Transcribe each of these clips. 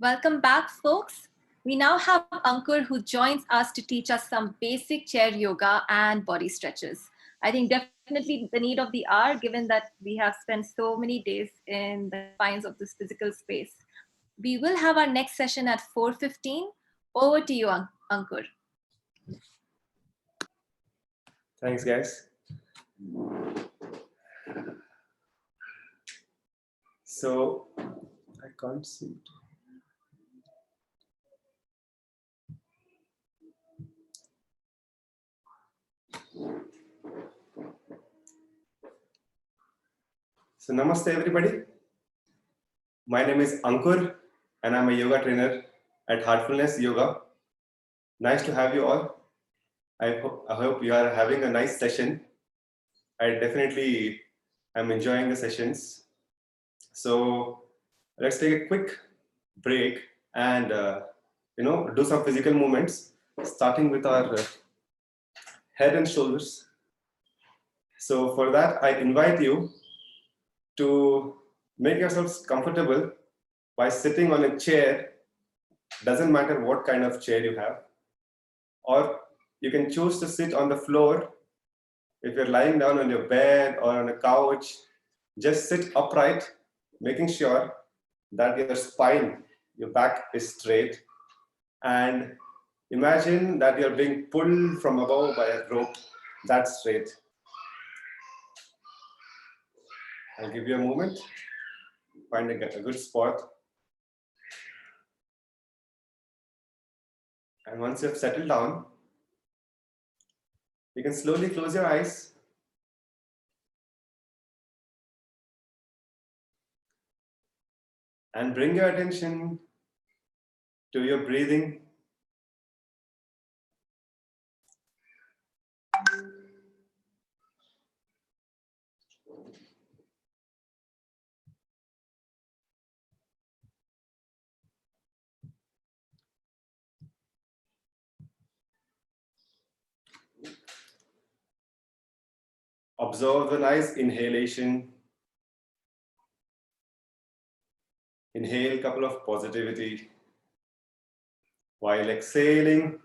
Welcome back, folks. We now have Ankur who joins us to teach us some basic chair yoga and body stretches. I think definitely the need of the hour, given that we have spent so many days in the confines of this physical space. We will have our next session at 4:15. Over to you, Ankur. Thanks, guys. So, I can't see. So, namaste, everybody. My name is Ankur, and I'm a yoga trainer at Heartfulness Yoga. Nice to have you all. I hope you are having a nice session. I definitely am enjoying the sessions. So, let's take a quick break and do some physical movements, starting with our head and shoulders. So for that, I invite you to make yourselves comfortable by sitting on a chair. Doesn't matter what kind of chair you have, or you can choose to sit on the floor. If you're lying down on your bed or on a couch, just sit upright, making sure that your spine, your back is straight, and imagine that you're being pulled from above by a rope that's straight. I'll give you a moment. Find a good spot. And once you've settled down, you can slowly close your eyes. And bring your attention to your breathing. Observe the nice inhalation. Inhale a couple of positivity. While exhaling,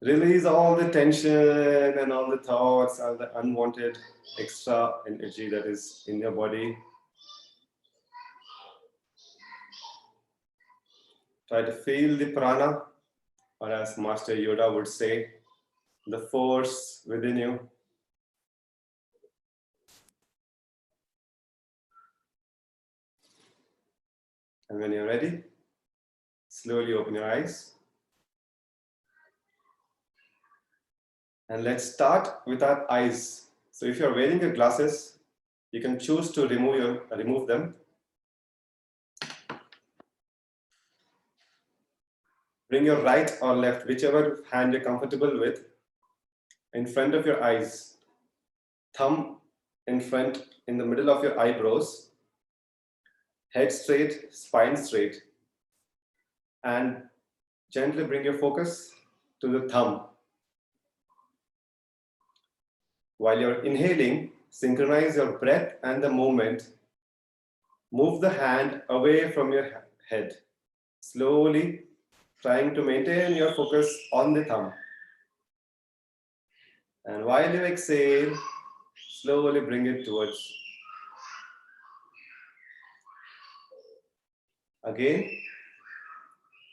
release all the tension and all the thoughts, all the unwanted extra energy that is in your body. Try to feel the prana, or as Master Yoda would say, the force within you. And when you're ready, slowly open your eyes. And let's start with our eyes. So if you're wearing your glasses, you can choose to remove them. Bring your right or left, whichever hand you're comfortable with, in front of your eyes. Thumb in front, in the middle of your eyebrows. Head straight, spine straight. And gently bring your focus to the thumb. While you're inhaling, synchronize your breath and the movement. Move the hand away from your head. Slowly, trying to maintain your focus on the thumb. And while you exhale, slowly bring it towards. Again,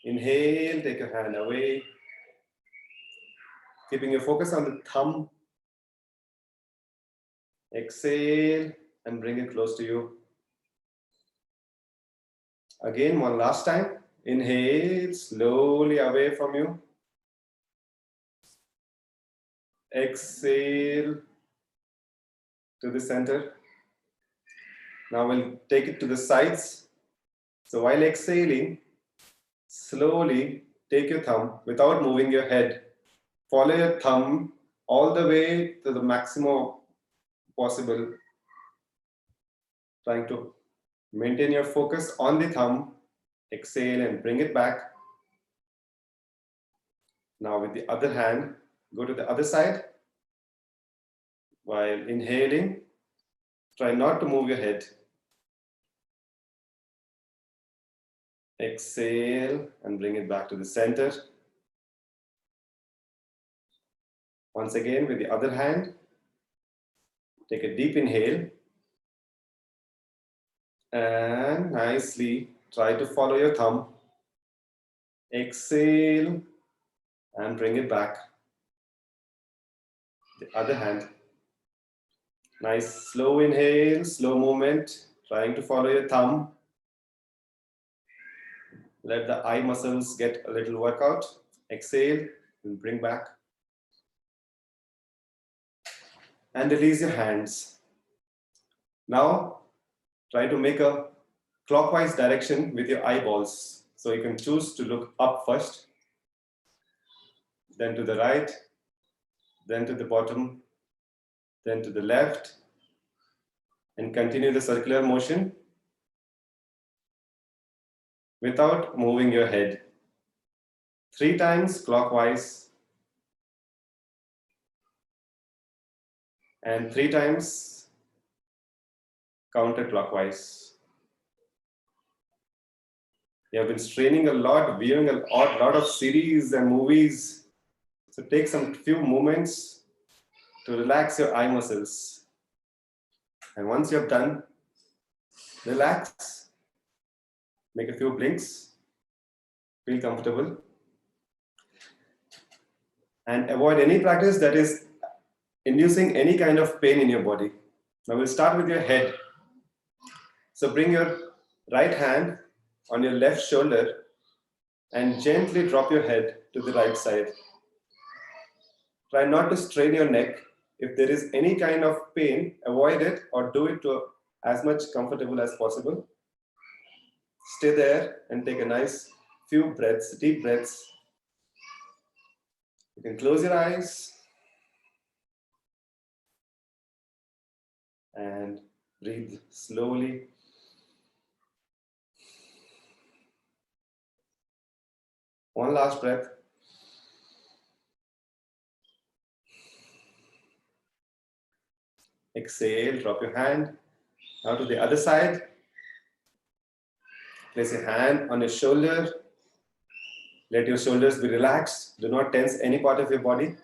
inhale, take your hand away. Keeping your focus on the thumb. Exhale and bring it close to you. Again, one last time. Inhale, slowly away from you. Exhale to the center. Now we'll take it to the sides. So while exhaling, slowly take your thumb without moving your head. Follow your thumb all the way to the maximum possible. Trying to maintain your focus on the thumb. Exhale and bring it back. Now with the other hand, go to the other side. While inhaling, try not to move your head. Exhale and bring it back to the center. Once again, with the other hand, take a deep inhale and nicely try to follow your thumb. Exhale and bring it back. The other hand. Nice slow inhale, slow movement, trying to follow your thumb. Let the eye muscles get a little workout. Exhale and bring back. And release your hands. Now, try to make a clockwise direction with your eyeballs. So you can choose to look up first, then to the right, then to the bottom, then to the left, and continue the circular motion without moving your head. 3 times clockwise and 3 times counterclockwise. You have been straining a lot, viewing a lot of series and movies. So take some few moments to relax your eye muscles. And once you have done, relax, make a few blinks, feel comfortable. And avoid any practice that is inducing any kind of pain in your body. Now we'll start with your head. So bring your right hand on your left shoulder and gently drop your head to the right side. Try not to strain your neck. If there is any kind of pain, avoid it or do it to as much comfortable as possible. Stay there and take a nice few breaths, deep breaths. You can close your eyes and breathe slowly. One last breath. Exhale, drop your hand. Now to the other side. Place your hand on your shoulder. Let your shoulders be relaxed. Do not tense any part of your body.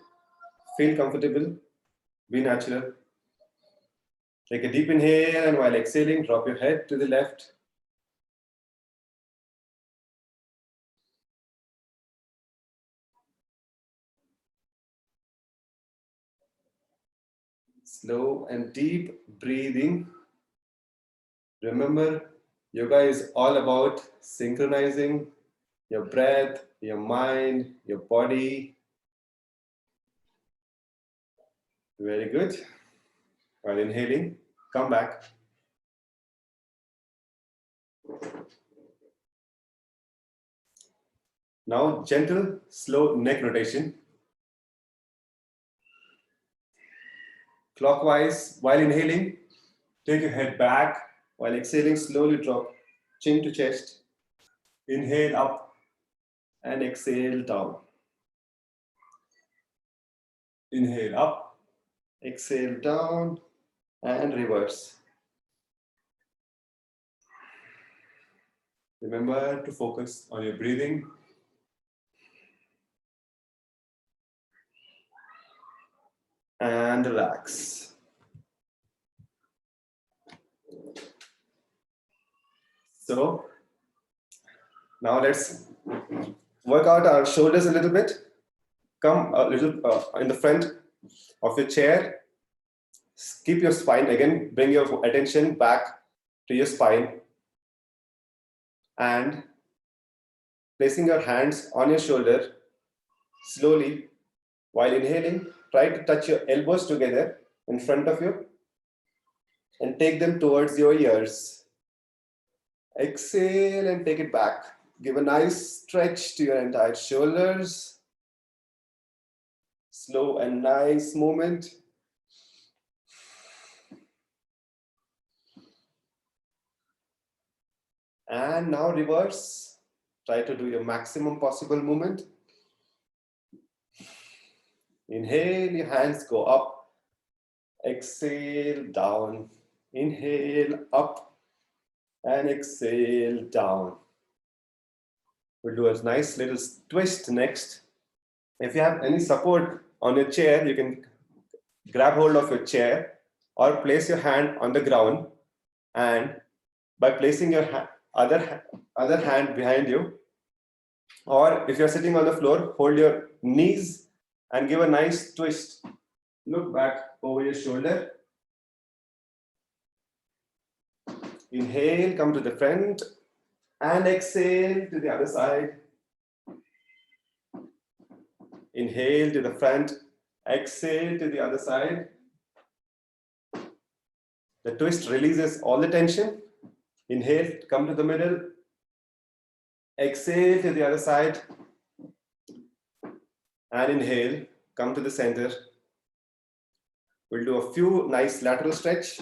Feel comfortable. Be natural. Take a deep inhale and while exhaling, drop your head to the left. Slow and deep breathing. Remember, yoga is all about synchronizing your breath, your mind, your body. Very good. While inhaling, come back. Now, gentle, slow neck rotation. Clockwise, while inhaling, take your head back. While exhaling, slowly drop chin to chest. Inhale up and exhale down. Inhale up, exhale down, and reverse. Remember to focus on your breathing. And relax. So, now let's work out our shoulders a little bit. Come a little in the front of your chair. Keep your spine again. Bring your attention back to your spine. And placing your hands on your shoulder, slowly, while inhaling, try to touch your elbows together in front of you and take them towards your ears. Exhale and take it back. Give a nice stretch to your entire shoulders. Slow and nice movement. And now reverse. Try to do your maximum possible movement. Inhale, your hands go up. Exhale, down. Inhale, up. And exhale, down. We'll do a nice little twist next. If you have any support on your chair, you can grab hold of your chair or place your hand on the ground, and by placing your other hand behind you, or if you're sitting on the floor, hold your knees and give a nice twist. Look back over your shoulder. Inhale, come to the front, and exhale to the other side. Inhale to the front, exhale to the other side. The twist releases all the tension. Inhale, come to the middle. Exhale to the other side. And inhale, come to the center. We'll do a few nice lateral stretch.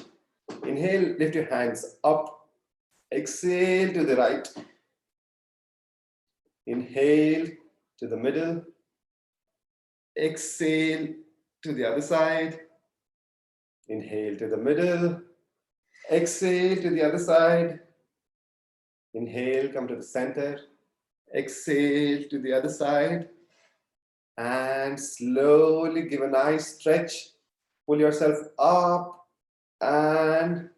Inhale, lift your hands up. Exhale to the right. Inhale to the middle. Exhale to the other side. Inhale to the middle. Exhale to the other side. Inhale, come to the center. Exhale to the other side. And slowly give a nice stretch. Pull yourself up and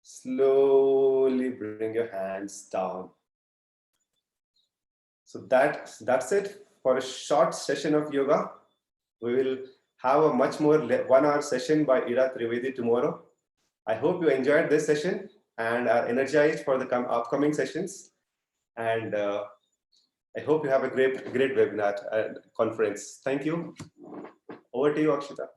slowly bring your hands down. So that's it for a short session of yoga. We will have a much more 1 hour session by Ira Trivedi tomorrow. I hope you enjoyed this session and are energized for the upcoming sessions. And I hope you have a great webinar conference. Thank you. Over to you, Akshita.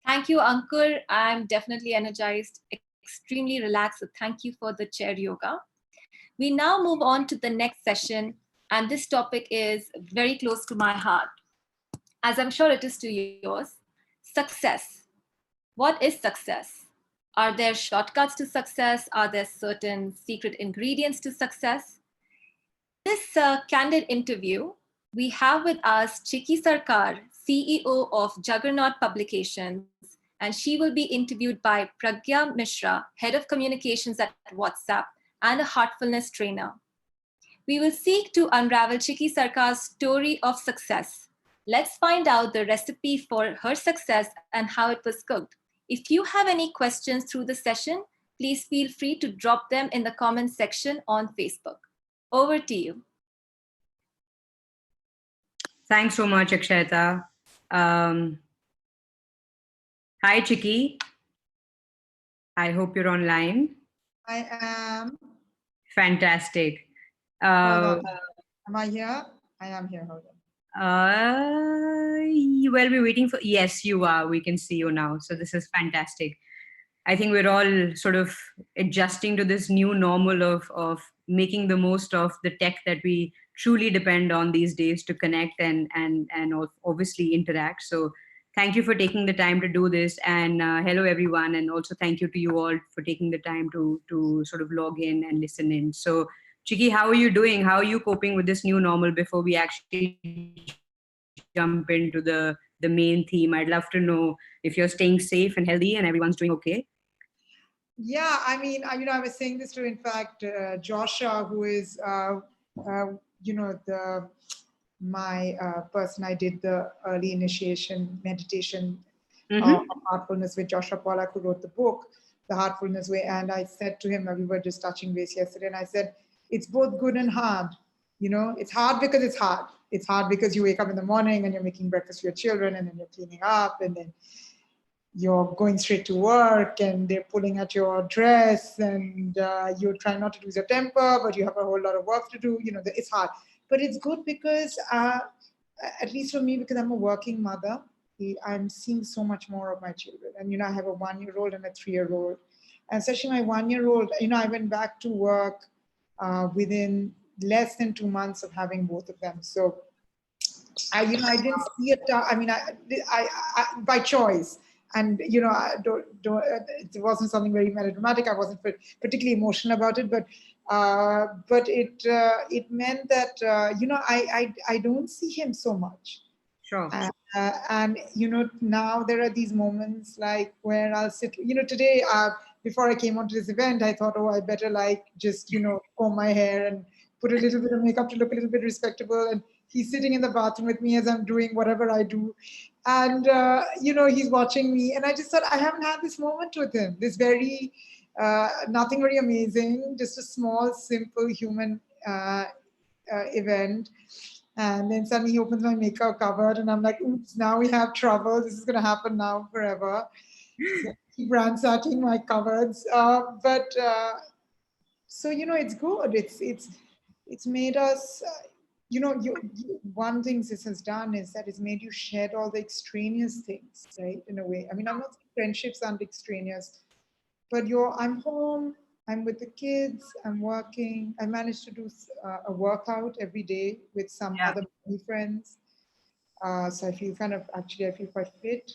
Thank you, Ankur. I'm definitely energized, extremely relaxed. So thank you for the chair yoga. We now move on to the next session. And this topic is very close to my heart, as I'm sure it is to yours. Success. What is success? Are there shortcuts to success? Are there certain secret ingredients to success? This candid interview, we have with us Chiki Sarkar, CEO of Juggernaut Publications, and she will be interviewed by Pragya Mishra, Head of Communications at WhatsApp and a Heartfulness trainer. We will seek to unravel Chiki Sarkar's story of success. Let's find out the recipe for her success and how it was cooked. If you have any questions through the session, please feel free to drop them in the comments section on Facebook. Over to you. Thanks so much, Akshayata. Hi, Chiki. I hope you're online. I am. Fantastic. Am I here? I am here. Hold on. Well, we're waiting for. Yes, you are. We can see you now. So this is fantastic. I think we're all sort of adjusting to this new normal of making the most of the tech that we truly depend on these days to connect and obviously interact. So thank you for taking the time to do this, and hello everyone, and also thank you to you all for taking the time to sort of log in and listen in. So Chiki, how are you doing? How are you coping with this new normal before we actually jump into the main theme? I'd love to know if you're staying safe and healthy and everyone's doing okay. Yeah, I mean, I was saying this to, in fact, Joshua, who is, my person I did the early initiation meditation of Heartfulness with Joshua Pollack, who wrote the book, The Heartfulness Way. And I said to him, we were just touching base yesterday, and I said, it's both good and hard. It's hard because it's hard. It's hard because you wake up in the morning and you're making breakfast for your children, and then you're cleaning up, and then you're going straight to work, and they're pulling at your dress, and you're trying not to lose your temper, but you have a whole lot of work to do. It's hard. But it's good because, at least for me, because I'm a working mother, I'm seeing so much more of my children. And, I have a 1-year-old and a 3-year-old. And especially my 1-year-old, I went back to work within less than 2 months of having both of them. So, I didn't see it. I by choice. And, it wasn't something very melodramatic. I wasn't particularly emotional about it, but it meant that, I don't see him so much. Sure. And, now there are these moments like where I'll sit, today, before I came onto this event, I thought, I better just, comb my hair and put a little bit of makeup to look a little bit respectable. And he's sitting in the bathroom with me as I'm doing whatever I do. And, he's watching me. And I just thought, I haven't had this moment with him. This very, nothing very amazing, just a small, simple human event. And then suddenly he opens my makeup cupboard and I'm like, oops, now we have trouble. This is going to happen now forever. So I keep ransacking my cupboards. So, it's good. It's made us, one thing this has done is that it's made you shed all the extraneous things, right? In a way. I mean, I'm not saying friendships aren't extraneous, but I'm home, I'm with the kids, I'm working. I managed to do a workout every day with some other friends. So I feel I feel quite fit.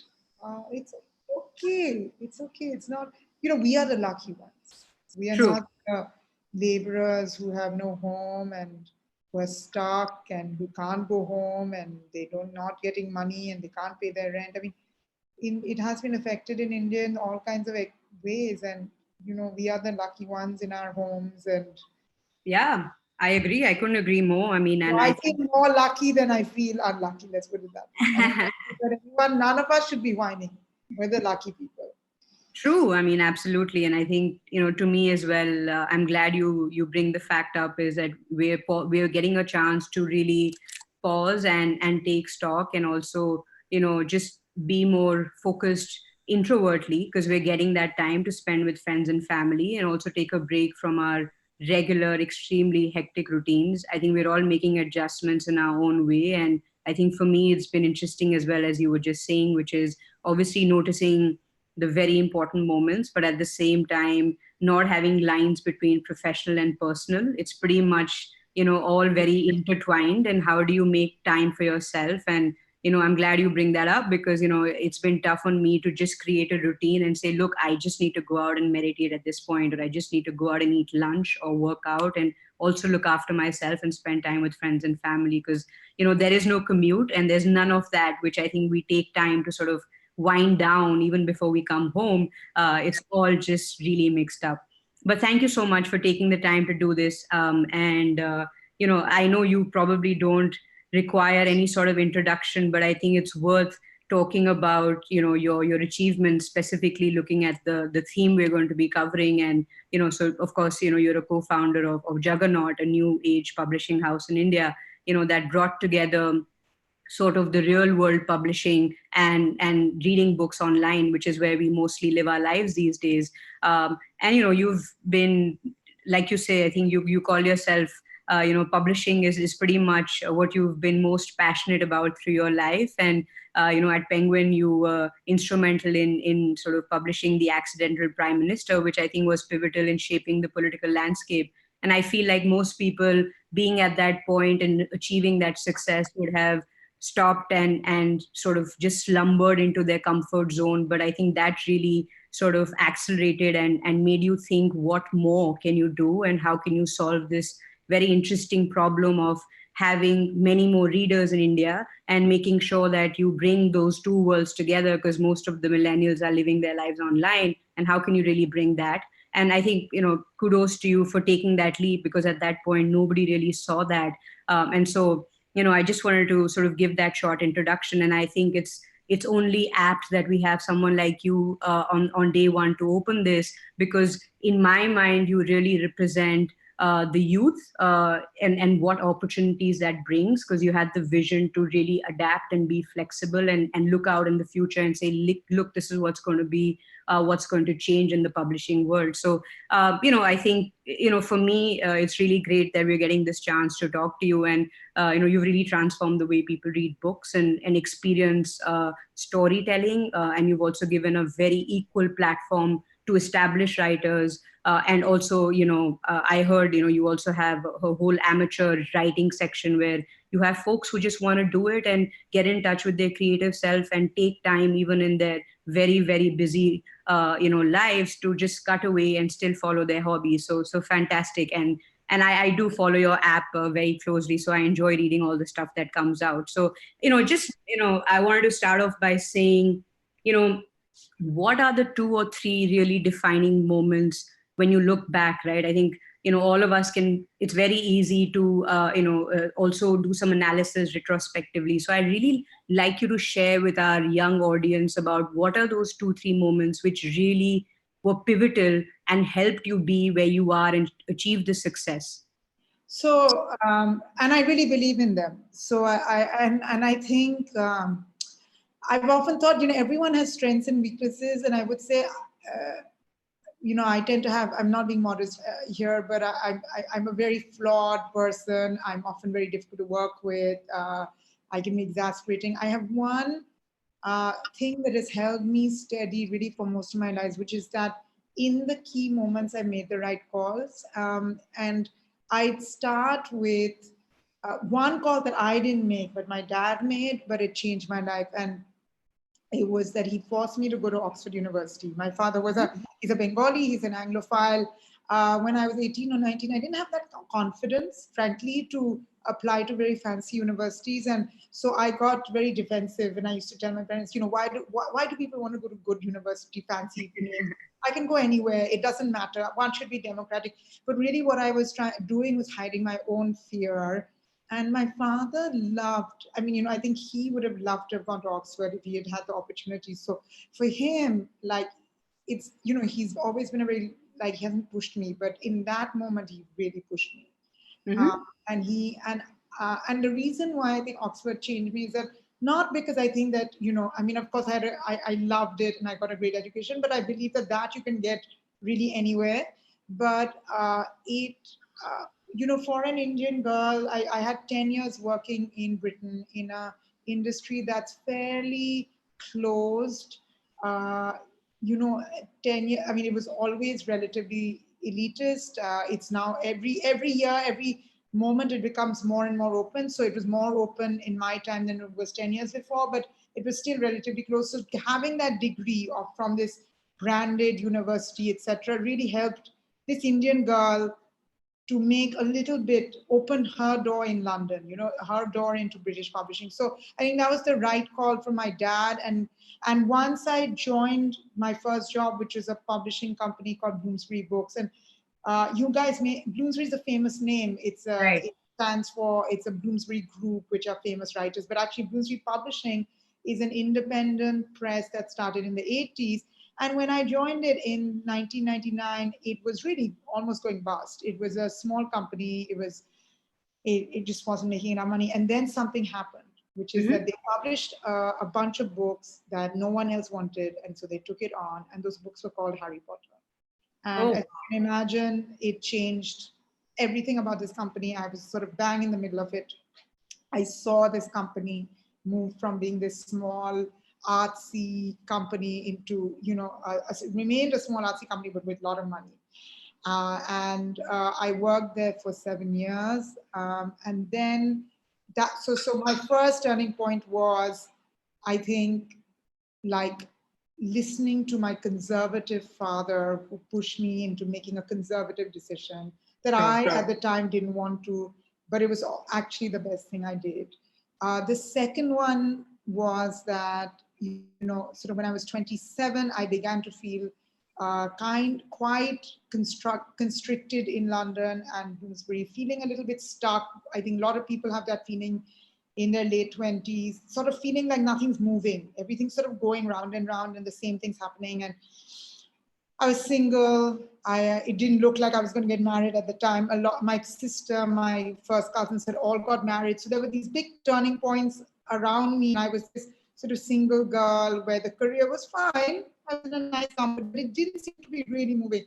It's okay. It's okay. It's not, we are the lucky ones. We are not the laborers who have no home and who are stuck and who can't go home and they don't not getting money and they can't pay their rent. I mean, it has been affected in India in all kinds of ways. And, we are the lucky ones in our homes. And yeah, I agree. I couldn't agree more. I mean, and I think more lucky than I feel unlucky. Let's put it that way. None of us should be whining. We're the lucky people. True. I mean, absolutely. And I think, to me as well, I'm glad you bring the fact up is that we're getting a chance to really pause and take stock and also, just be more focused introvertly because we're getting that time to spend with friends and family and also take a break from our regular, extremely hectic routines. I think we're all making adjustments in our own way. And I think for me, it's been interesting as well, as you were just saying, which is obviously noticing the very important moments, but at the same time, not having lines between professional and personal. It's pretty much, all very intertwined. And how do you make time for yourself? And, I'm glad you bring that up because, it's been tough on me to just create a routine and say, look, I just need to go out and meditate at this point, or I just need to go out and eat lunch or work out and also look after myself and spend time with friends and family. Because, there is no commute and there's none of that, which I think we take time to sort of wind down even before we come home. It's all just really mixed up. But thank you so much for taking the time to do this. I know you probably don't require any sort of introduction, but I think it's worth talking about, your achievements, specifically looking at the theme we're going to be covering. And, so of course, you're a co-founder of Juggernaut, a new age publishing house in India, that brought together sort of the real world publishing and reading books online, which is where we mostly live our lives these days. And you've been, like you say, I think you call yourself, publishing is pretty much what you've been most passionate about through your life. And at Penguin, you were instrumental in sort of publishing The Accidental Prime Minister, which I think was pivotal in shaping the political landscape. And I feel like most people being at that point and achieving that success would have stopped and sort of just slumbered into their comfort zone. But I think that really sort of accelerated and made you think, what more can you do and how can you solve this very interesting problem of having many more readers in India and making sure that you bring those two worlds together, because most of the millennials are living their lives online. And how can you really bring that? And I think, kudos to you for taking that leap, because at that point, nobody really saw that. And so, I just wanted to sort of give that short introduction. And I think it's only apt that we have someone like you on day one to open this, because in my mind, you really represent the youth and what opportunities that brings, because you had the vision to really adapt and be flexible and look out in the future and say, look, this is what's going to be, what's going to change in the publishing world. So, I think, for me, it's really great that we're getting this chance to talk to you. And, you've really transformed the way people read books and experience storytelling. And you've also given a very equal platform to established writers. And also, I heard, you also have a whole amateur writing section where you have folks who just want to do it and get in touch with their creative self and take time, even in their very, very busy, lives, to just cut away and still follow their hobbies. So fantastic. And I do follow your app very closely. So I enjoy reading all the stuff that comes out. So, I wanted to start off by saying, what are the 2 or 3 really defining moments when you look back, right? I think, all of us can, it's very easy to, also do some analysis retrospectively. So I really like you to share with our young audience about what are those 2-3 moments which really were pivotal and helped you be where you are and achieve the success. So, and I really believe in them. So and I think, I've often thought, everyone has strengths and weaknesses, and I would say, I tend to have, I'm not being modest here, but I'm a very flawed person. I'm often very difficult to work with. I can be exasperating. I have one thing that has held me steady really for most of my life, which is that in the key moments, I made the right calls. And I'd start with one call that I didn't make, but my dad made, but it changed my life. And it was that he forced me to go to Oxford University. My father he's a Bengali, he's an Anglophile. When I was 18 or 19, I didn't have that confidence, frankly, to apply to very fancy universities. And so I got very defensive, and I used to tell my parents, why do people want to go to good university, fancy names? I can go anywhere. It doesn't matter. One should be democratic. But really what I was doing was hiding my own fear. And my father loved, I think he would have loved to have gone to Oxford if he had had the opportunity. So for him, it's, he's always been a very, he hasn't pushed me, but in that moment, he really pushed me. Mm-hmm. And the reason why I think Oxford changed me is that not because I think that, of course I loved it and I got a great education, but I believe that you can get really anywhere. But for an Indian girl, I had 10 years working in Britain in a industry that's fairly closed. Uh, 10 years, it was always relatively elitist. It's now every year, every moment it becomes more and more open. So it was more open in my time than it was 10 years before, but it was still relatively close. So having that degree from this branded university, etc., really helped this Indian girl to make a little bit, open her door in London, her door into British publishing. So I think that was the right call from my dad. And once I joined my first job, which was a publishing company called Bloomsbury Books, and you guys Bloomsbury is a famous name. Right. It stands for, it's a Bloomsbury Group, which are famous writers, but actually Bloomsbury Publishing is an independent press that started in the 80s. And when I joined it in 1999, it was really almost going bust. It was a small company. It just wasn't making enough money. And then something happened, which is that they published a bunch of books that no one else wanted. And so they took it on. And those books were called Harry Potter. And as you can imagine, it changed everything about this company. I was sort of bang in the middle of it. I saw this company move from being this small artsy company into, remained a small artsy company, but with a lot of money. And I worked there for 7 years. And then so my first turning point was, I think, listening to my conservative father, who pushed me into making a conservative decision that I, at the time, didn't want to, but it was actually the best thing I did. The second one was that, sort of when I was 27, I began to feel quite constricted in London and Bloomsbury, feeling a little bit stuck. I think a lot of people have that feeling in their late 20s, sort of feeling like nothing's moving. Everything's sort of going round and round and the same thing's happening. And I was single. It didn't look like I was going to get married at the time. My sister, my first cousins had all got married. So there were these big turning points around me. I was this sort of single girl where the career was fine. I was in a nice company, but it didn't seem to be really moving.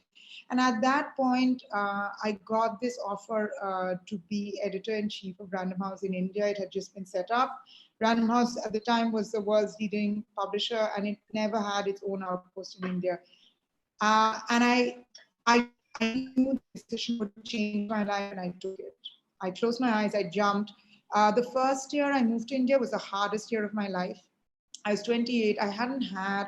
And at that point, I got this offer to be editor-in-chief of Random House in India. It had just been set up. Random House at the time was the world's leading publisher, and it never had its own outpost in India. And I knew the decision would change my life, and I took it. I closed my eyes, I jumped. The first year I moved to India was the hardest year of my life. I was 28. I hadn't had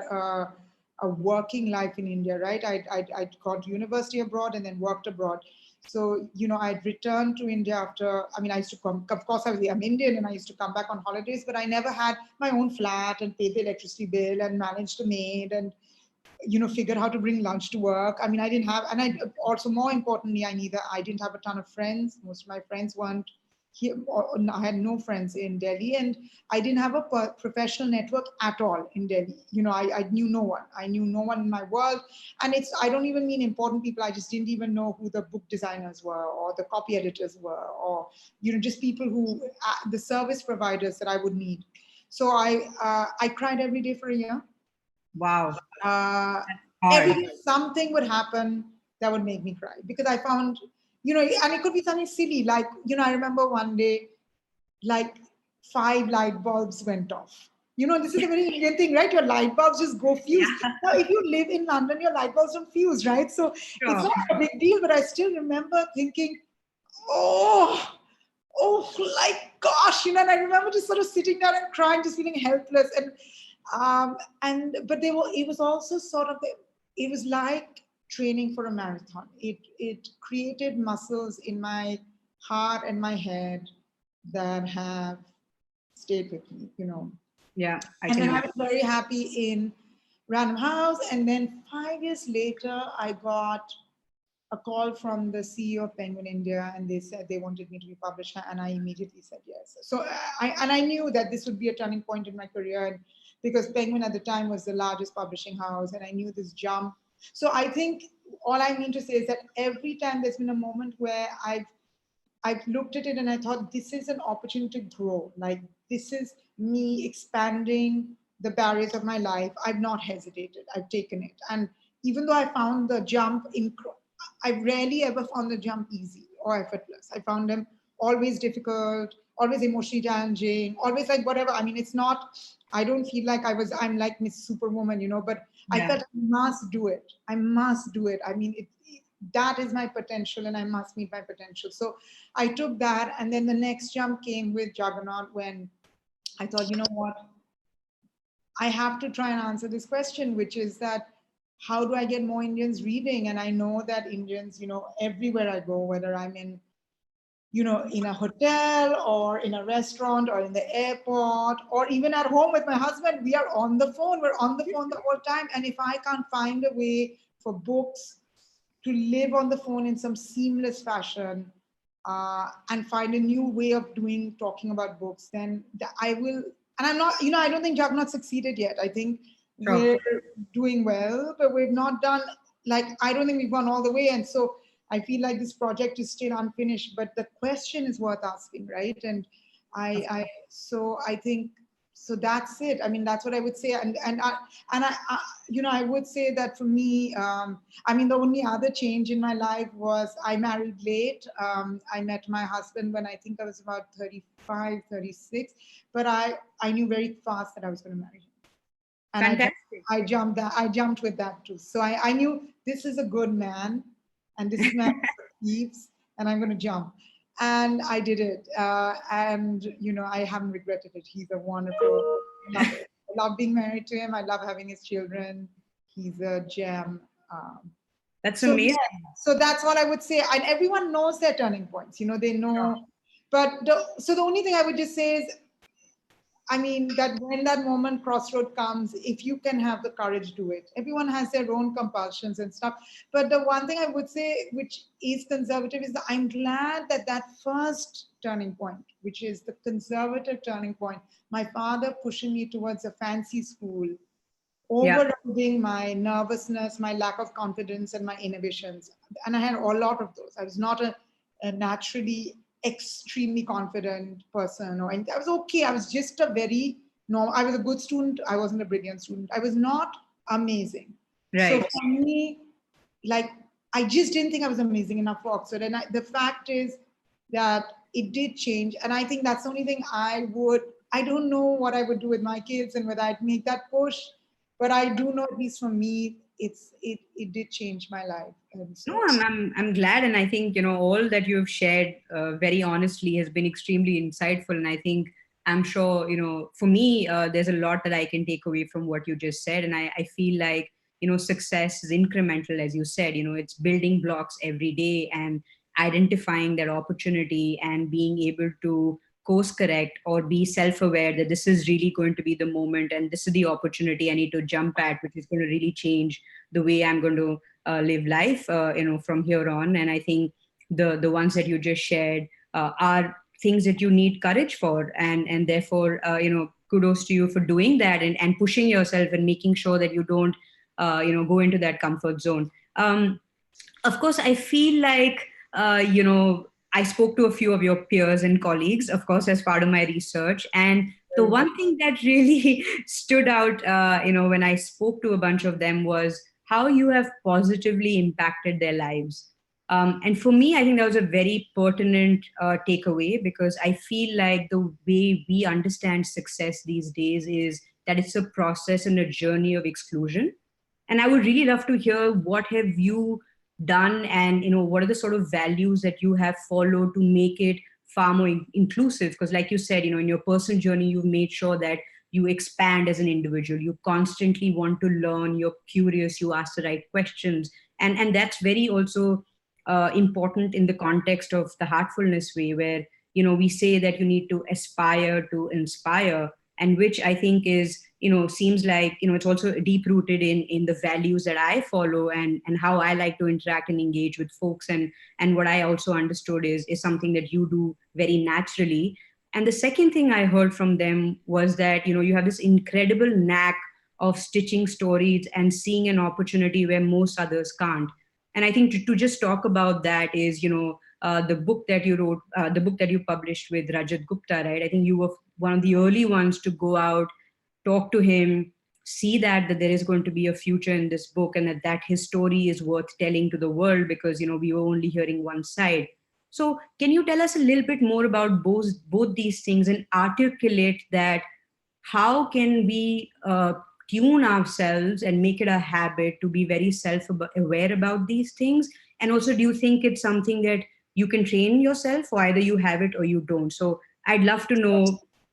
a working life in India, right? I'd gone to university abroad and then worked abroad. So, I'd returned to India after, I used to come, of course, I'm Indian and I used to come back on holidays, but I never had my own flat and paid the electricity bill and managed a maid. And figure how to bring lunch to work. I mean, I didn't have, and I also, more importantly, I didn't have a ton of friends. Most of my friends weren't here, or I had no friends in Delhi, and I didn't have a professional network at all in Delhi. I knew no one. I knew no one in my world, and I don't even mean important people. I just didn't even know who the book designers were, or the copy editors were, or just people who the service providers that I would need. So I cried every day for a year. Wow. Uh, Hard. every day something would happen that would make me cry, because I found, and it could be something silly, like, I remember one day, like 5 light bulbs went off. This is a very Indian thing, right? Your light bulbs just go fuse. Yeah. Now, if you live in London, your light bulbs don't fuse, right? So it's Sure. not a big deal, but I still remember thinking, oh, like, gosh, and I remember just sort of sitting down and crying, just feeling helpless. But it was also sort of, it was like training for a marathon. It created muscles in my heart and my head that have stayed with me. Yeah, I And can then I imagine. was very happy in Random House. And then 5 years later, I got a call from the CEO of Penguin India, and they said they wanted me to be publisher, and I immediately said yes. So I knew that this would be a turning point in my career, and because Penguin at the time was the largest publishing house, and I knew this jump. So I think all I mean to say is that every time there's been a moment where I've looked at it and I thought, this is an opportunity to grow. Like, this is me expanding the barriers of my life. I've not hesitated. I've taken it. And even though I found the jump I rarely ever found the jump easy or effortless. I found them always difficult, always emotionally challenging, always like whatever. I mean, it's not, I don't feel like I'm like Miss Superwoman, but I Yeah. felt I must do it. I must do it. I mean, that is my potential, and I must meet my potential. So I took that. And then the next jump came with Juggernaut, when I thought, you know what? I have to try and answer this question, which is that, how do I get more Indians reading? And I know that Indians, everywhere I go, whether I'm in a hotel or in a restaurant or in the airport or even at home with my husband, we are on the phone. We're on the phone the whole time. And if I can't find a way for books to live on the phone in some seamless fashion, and find a new way of talking about books, then I will. And I'm not, I don't think Jagannath succeeded yet. I think Sure. we're doing well, but we've not done, like, I don't think we've gone all the way. And so I feel like this project is still unfinished, but the question is worth asking, right? And so I think, so that's it. I mean, that's what I would say. I would say that for me, I mean, the only other change in my life was I married late. I met my husband when I think I was about 35, 36, but I knew very fast that I was going to marry him. And Fantastic. I jumped with that too. So I knew this is a good man, and this is my Eves, and I'm going to jump. And I did it. And I haven't regretted it. He's a wonderful, I love being married to him. I love having his children. He's a gem. That's So amazing. yeah, so that's what I would say. And everyone knows their turning points. They know. But so the only thing I would just say is, I mean, that when that moment crossroad comes, if you can have the courage, do it. Everyone has their own compulsions and stuff. But the one thing I would say, which is conservative, is that I'm glad that that first turning point, which is the conservative turning point, my father pushing me towards a fancy school, Yeah. overriding my nervousness, my lack of confidence, and my inhibitions. And I had a lot of those. I was not a naturally extremely confident person or anything. I was okay. I was just a very normal. I was a good student. I wasn't a brilliant student. I was not amazing. So Right. for me, like, I just didn't think I was amazing enough for Oxford. And the fact is that it did change. And I think that's the only thing I don't know what I would do with my kids and whether I'd make that push, but I do know, at least for me, it did change my life. And so, No, I'm glad, and I think all that you've shared very honestly has been extremely insightful, and I think I'm sure for me there's a lot that I can take away from what you just said, and I feel like success is incremental, as you said. It's building blocks every day and identifying that opportunity and being able to course correct or be self-aware that this is really going to be the moment and this is the opportunity I need to jump at, which is going to really change the way I'm going to live life, from here on. And I think the ones that you just shared are things that you need courage for, and therefore, kudos to you for doing that and pushing yourself and making sure that you don't, go into that comfort zone. Of course, I feel like, I spoke to a few of your peers and colleagues, of course, as part of my research. And the one thing that really stood out, when I spoke to a bunch of them was how you have positively impacted their lives. And for me, I think that was a very pertinent takeaway, because I feel like the way we understand success these days is that it's a process and a journey of exclusion. And I would really love to hear what have you done, and what are the sort of values that you have followed to make it far more inclusive. Because like you said, in your personal journey, you've made sure that you expand as an individual, you constantly want to learn, you're curious, you ask the right questions. And that's very also important in the context of the heartfulness way, where we say that you need to aspire to inspire, and which I think is, seems like, it's also deep rooted in the values that I follow, and how I like to interact and engage with folks. And what I also understood is something that you do very naturally. And the second thing I heard from them was that, you have this incredible knack of stitching stories and seeing an opportunity where most others can't. And I think to just talk about that is, the book that you wrote, the book that you published with Rajat Gupta, right? I think you were one of the early ones to go out, talk to him, see that there is going to be a future in this book, and that his story is worth telling to the world, because, we were only hearing one side. So can you tell us a little bit more about both these things, and articulate that how can we tune ourselves and make it a habit to be very self-aware about these things? And also, do you think it's something that you can train yourself, or either you have it or you don't? So I'd love to know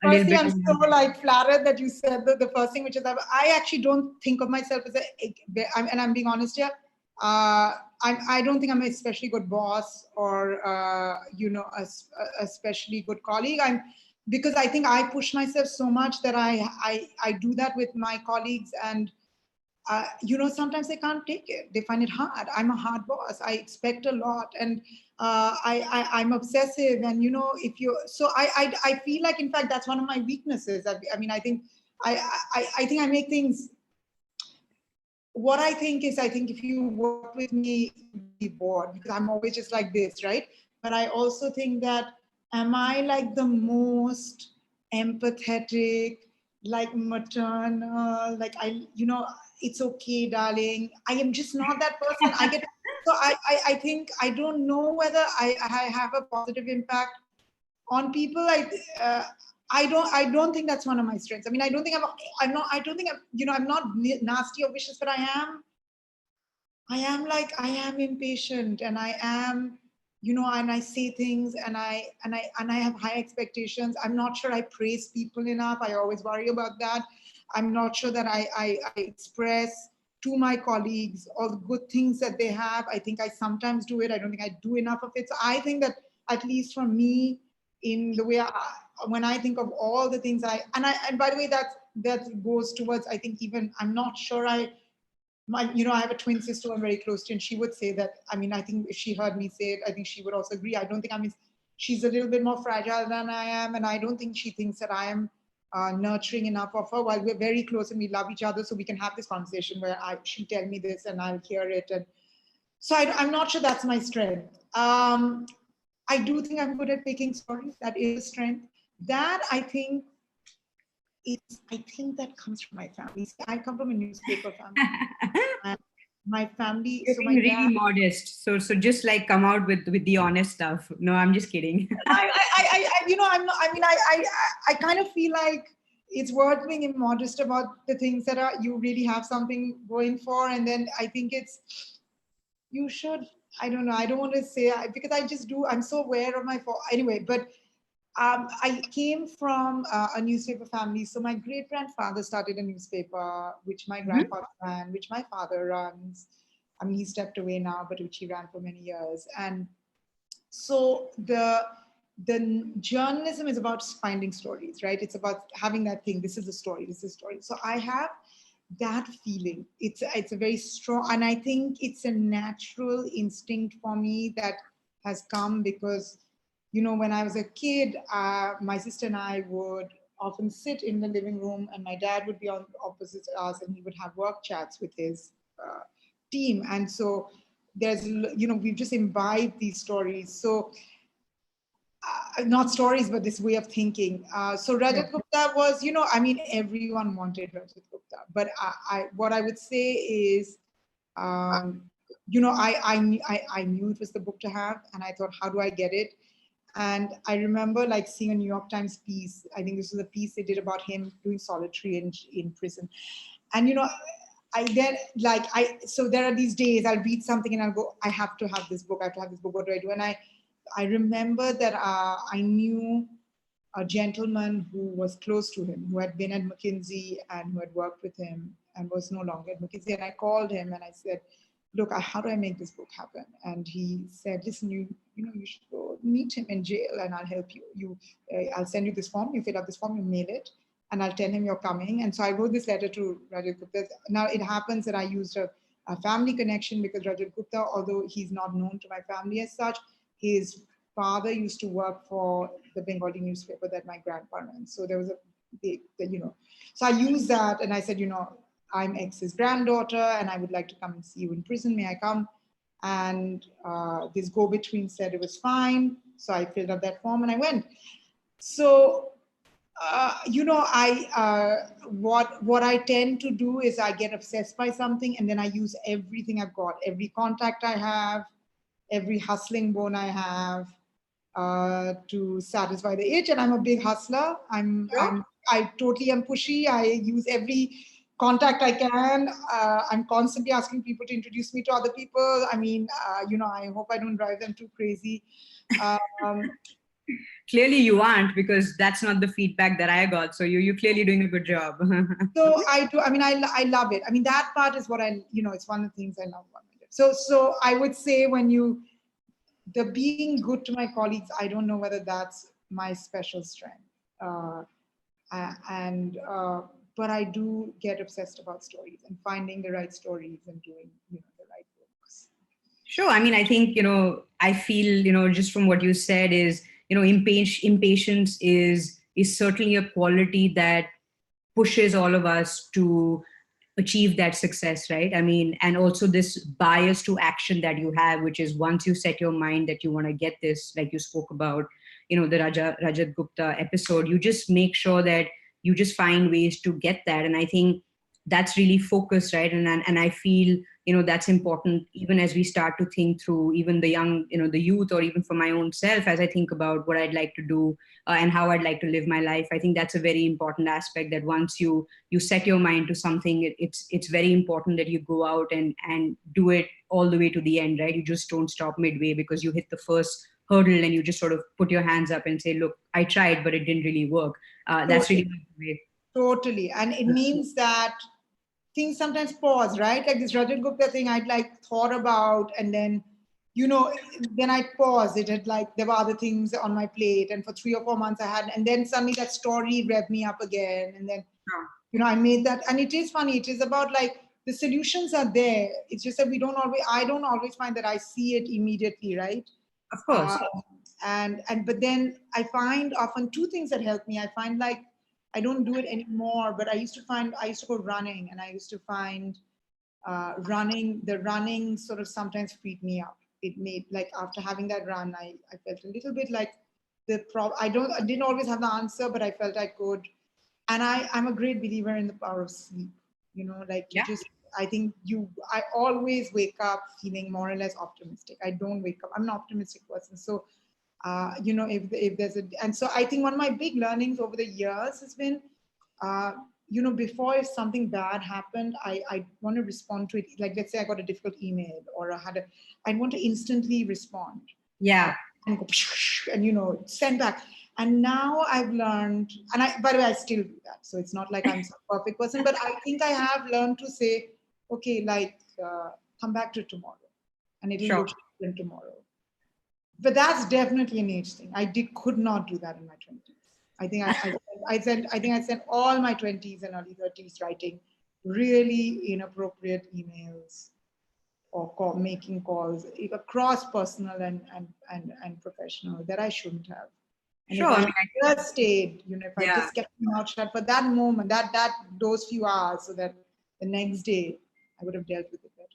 a little Firstly, bit. I'm so flattered that you said the first thing, which is that I actually don't think of myself as and I'm being honest here. I don't think I'm an especially good boss or a especially good colleague. Because I think I push myself so much that I do that with my colleagues, and sometimes they can't take it. They find it hard. I'm a hard boss. I expect a lot, and I'm obsessive. And I feel like, in fact, that's one of my weaknesses. I think I think I make things. What I think is, I think if you work with me, you'll be bored, because I'm always just like this, right? But I also think that, am I like the most empathetic, like maternal, like it's okay, darling? I am just not that person. I think I don't know whether I have a positive impact on people. I don't think that's one of my strengths. I mean, I don't think I'm not nasty or vicious, but I am impatient, and I am, and I say things, and I have high expectations. I'm not sure I praise people enough. I always worry about that. I'm not sure that I express to my colleagues all the good things that they have. I think I sometimes do it. I don't think I do enough of it. So I think that, at least for me, in the way when I think of all the things and by the way, that goes towards, I think, even, I'm not sure I have a twin sister I'm very close to, and she would say that, I think if she heard me say it, I think she would also agree. I don't think she's a little bit more fragile than I am, and I don't think she thinks that I am nurturing enough of her, while we're very close and we love each other, so we can have this conversation where she'll tell me this and I'll hear it. And so I'm not sure that's my strength. I do think I'm good at picking stories. That is a strength. That I think that comes from my family. See, I come from a newspaper family. And my family. You're so being my really dad, modest. So just like come out with the honest stuff. No, I'm just kidding. I'm not. I kind of feel like it's worth being immodest about the things that you really have something going for, and then I think you should. I don't know. I don't want to say, because I just do. I'm so aware of my fault. Anyway, but I came from a newspaper family. So my great grandfather started a newspaper, which my grandfather ran, which my father runs. He stepped away now, but which he ran for many years. And so the journalism is about finding stories, right? It's about having that thing. This is a story. This is a story. So I have that feeling. It's a very strong, and I think it's a natural instinct for me that has come because, when I was a kid, my sister and I would often sit in the living room, and my dad would be on opposite us, and he would have work chats with his team. And so we've just imbibed these stories. So not stories, but this way of thinking. So Rajat Gupta was, everyone wanted Rajat Gupta. But what I would say is, I knew it was the book to have, and I thought, how do I get it? And I remember like seeing a New York Times piece. I think this was a piece they did about him doing solitary in prison. And so there are these days I'll read something and I'll go, I have to have this book. I have to have this book. What do I do? And I remember that I knew a gentleman who was close to him, who had been at McKinsey and who had worked with him and was no longer at McKinsey. And I called him and I said, look, how do I make this book happen? And he said, listen, you should go meet him in jail and I'll help you. I'll send you this form. You fill out this form, you mail it, and I'll tell him you're coming. And so I wrote this letter to Rajat Gupta. Now it happens that I used a family connection because Rajat Gupta, although he's not known to my family as such, his father used to work for the Bengali newspaper that my grandpa ran. So there was so I used that and I said, I'm X's granddaughter and I would like to come and see you in prison. May I come? And this go-between said it was fine. So I filled out that form and I went. So, what I tend to do is I get obsessed by something and then I use everything I've got, every contact I have, every hustling bone I have to satisfy the itch. And I'm a big hustler. I totally am pushy. I use every contact I can. I'm constantly asking people to introduce me to other people. I mean, I hope I don't drive them too crazy. Clearly you aren't, because that's not the feedback that I got. So you're clearly doing a good job. So I do. I mean, I love it. I mean, that part is what it's one of the things I love about my job. So I would say the being good to my colleagues, I don't know whether that's my special strength. But I do get obsessed about stories and finding the right stories and doing, the right books. Sure. I mean, I think, I feel, just from what you said is, impatience is certainly a quality that pushes all of us to achieve that success, right? I mean, and also this bias to action that you have, which is once you set your mind that you want to get this, like you spoke about, the Rajat Gupta episode, you just make sure that you just find ways to get that. And I think that's really focused, right? And I feel, that's important even as we start to think through even the young, the youth, or even for my own self, as I think about what I'd like to do and how I'd like to live my life. I think that's a very important aspect, that once you set your mind to something, it's very important that you go out and do it all the way to the end, right? You just don't stop midway because you hit the first hurdle and you just sort of put your hands up and say, look, I tried, but it didn't really work. That's really the way. Totally. And it means that things sometimes pause, right? Like this Rajat Gupta thing I'd thought about, and then, then I paused. It had there were other things on my plate, and for 3 or 4 months I had, and then suddenly that story revved me up again. And then, I made that. And it is funny. It is about the solutions are there. It's just that I don't always find that I see it immediately, right? Of course. But then I find often two things that help me. I find I don't do it anymore, but I used to go running, and I used to find the running sort of sometimes freed me up. It made after having that run, I felt a little bit like I didn't always have the answer, but I felt I could. And I'm a great believer in the power of sleep. I think I always wake up feeling more or less optimistic. I don't wake up. I'm an optimistic person. So if there's and so I think one of my big learnings over the years has been, before if something bad happened, I want to respond to it. Like, let's say I got a difficult email or I want to instantly respond. Yeah. And send back. And now I've learned, and by the way, I still do that. So it's not like I'm some perfect person, but I think I have learned to say, okay, come back to tomorrow, and it'll look different tomorrow. but that's definitely an age thing. Could not do that in my 20s. I think I spent all my 20s and early 30s writing really inappropriate emails or making calls across personal and professional that I shouldn't have. And if Sure. I just stayed, if I Yeah. just kept my mouth shut for that moment, those few hours, so that the next day I would have dealt with it better.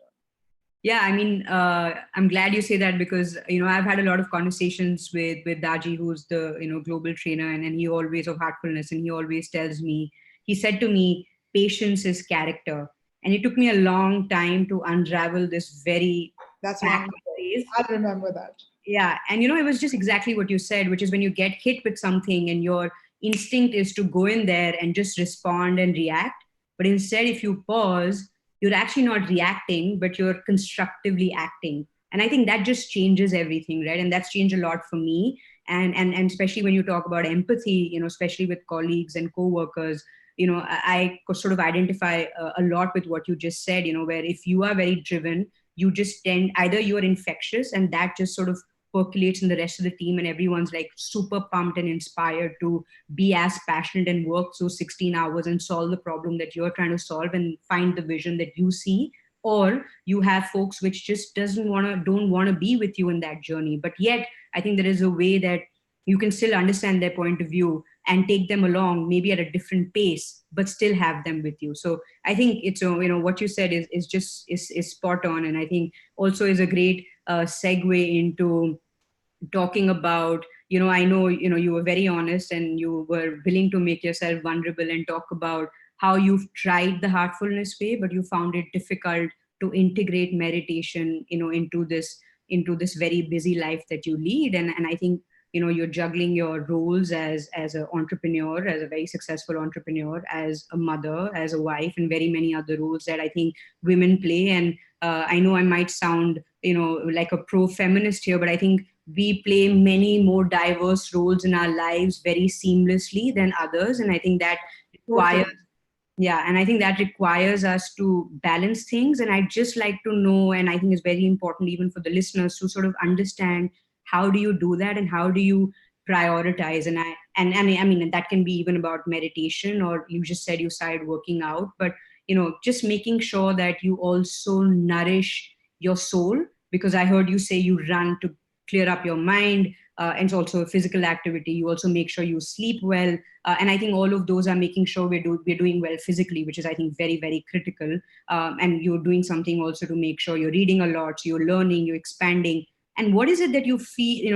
Yeah, I mean, I'm glad you say that because I've had a lot of conversations with Daaji, who's the global trainer, and he always of Heartfulness, and he always tells me. He said to me, "Patience is character," and it took me a long time to unravel this very That's fact wonderful. phrase. I remember that. Yeah, and it was just exactly what you said, which is when you get hit with something and your instinct is to go in there and just respond and react, but instead if you pause, you're actually not reacting, but you're constructively acting. And I think that just changes everything, right? And that's changed a lot for me. And especially when you talk about empathy, especially with colleagues and co-workers, I could sort of identify a lot with what you just said, where if you are very driven, you just tend, either you're infectious and that just sort of percolates in the rest of the team, and everyone's like super pumped and inspired to be as passionate and work those 16 hours and solve the problem that you're trying to solve and find the vision that you see. Or you have folks which just don't want to be with you in that journey, but yet I think there is a way that you can still understand their point of view and take them along, maybe at a different pace, but still have them with you. So I think it's what you said is spot on, and I think also is a great segue into talking about, I know, you were very honest and you were willing to make yourself vulnerable and talk about how you've tried the Heartfulness way, but you found it difficult to integrate meditation, into this very busy life that you lead. And I think, you're juggling your roles as an entrepreneur, as a very successful entrepreneur, as a mother, as a wife, and very many other roles that I think women play. And I know I might sound, like a pro-feminist here, but I think we play many more diverse roles in our lives very seamlessly than others. And I think that requires, yeah, and I think that requires us to balance things. And I'd just like to know, and I think it's very important even for the listeners to sort of understand, how do you do that and how do you prioritize? And I mean, that can be even about meditation, or you just said you started working out, but just making sure that you also nourish your soul, because I heard you say you run to clear up your mind, and it's also a physical activity. You also make sure you sleep well, and I think all of those are making sure we're doing well physically, which is, I think, very, very critical. And you're doing something also to make sure you're reading a lot, so you're learning, you're expanding. And what is it that you feel,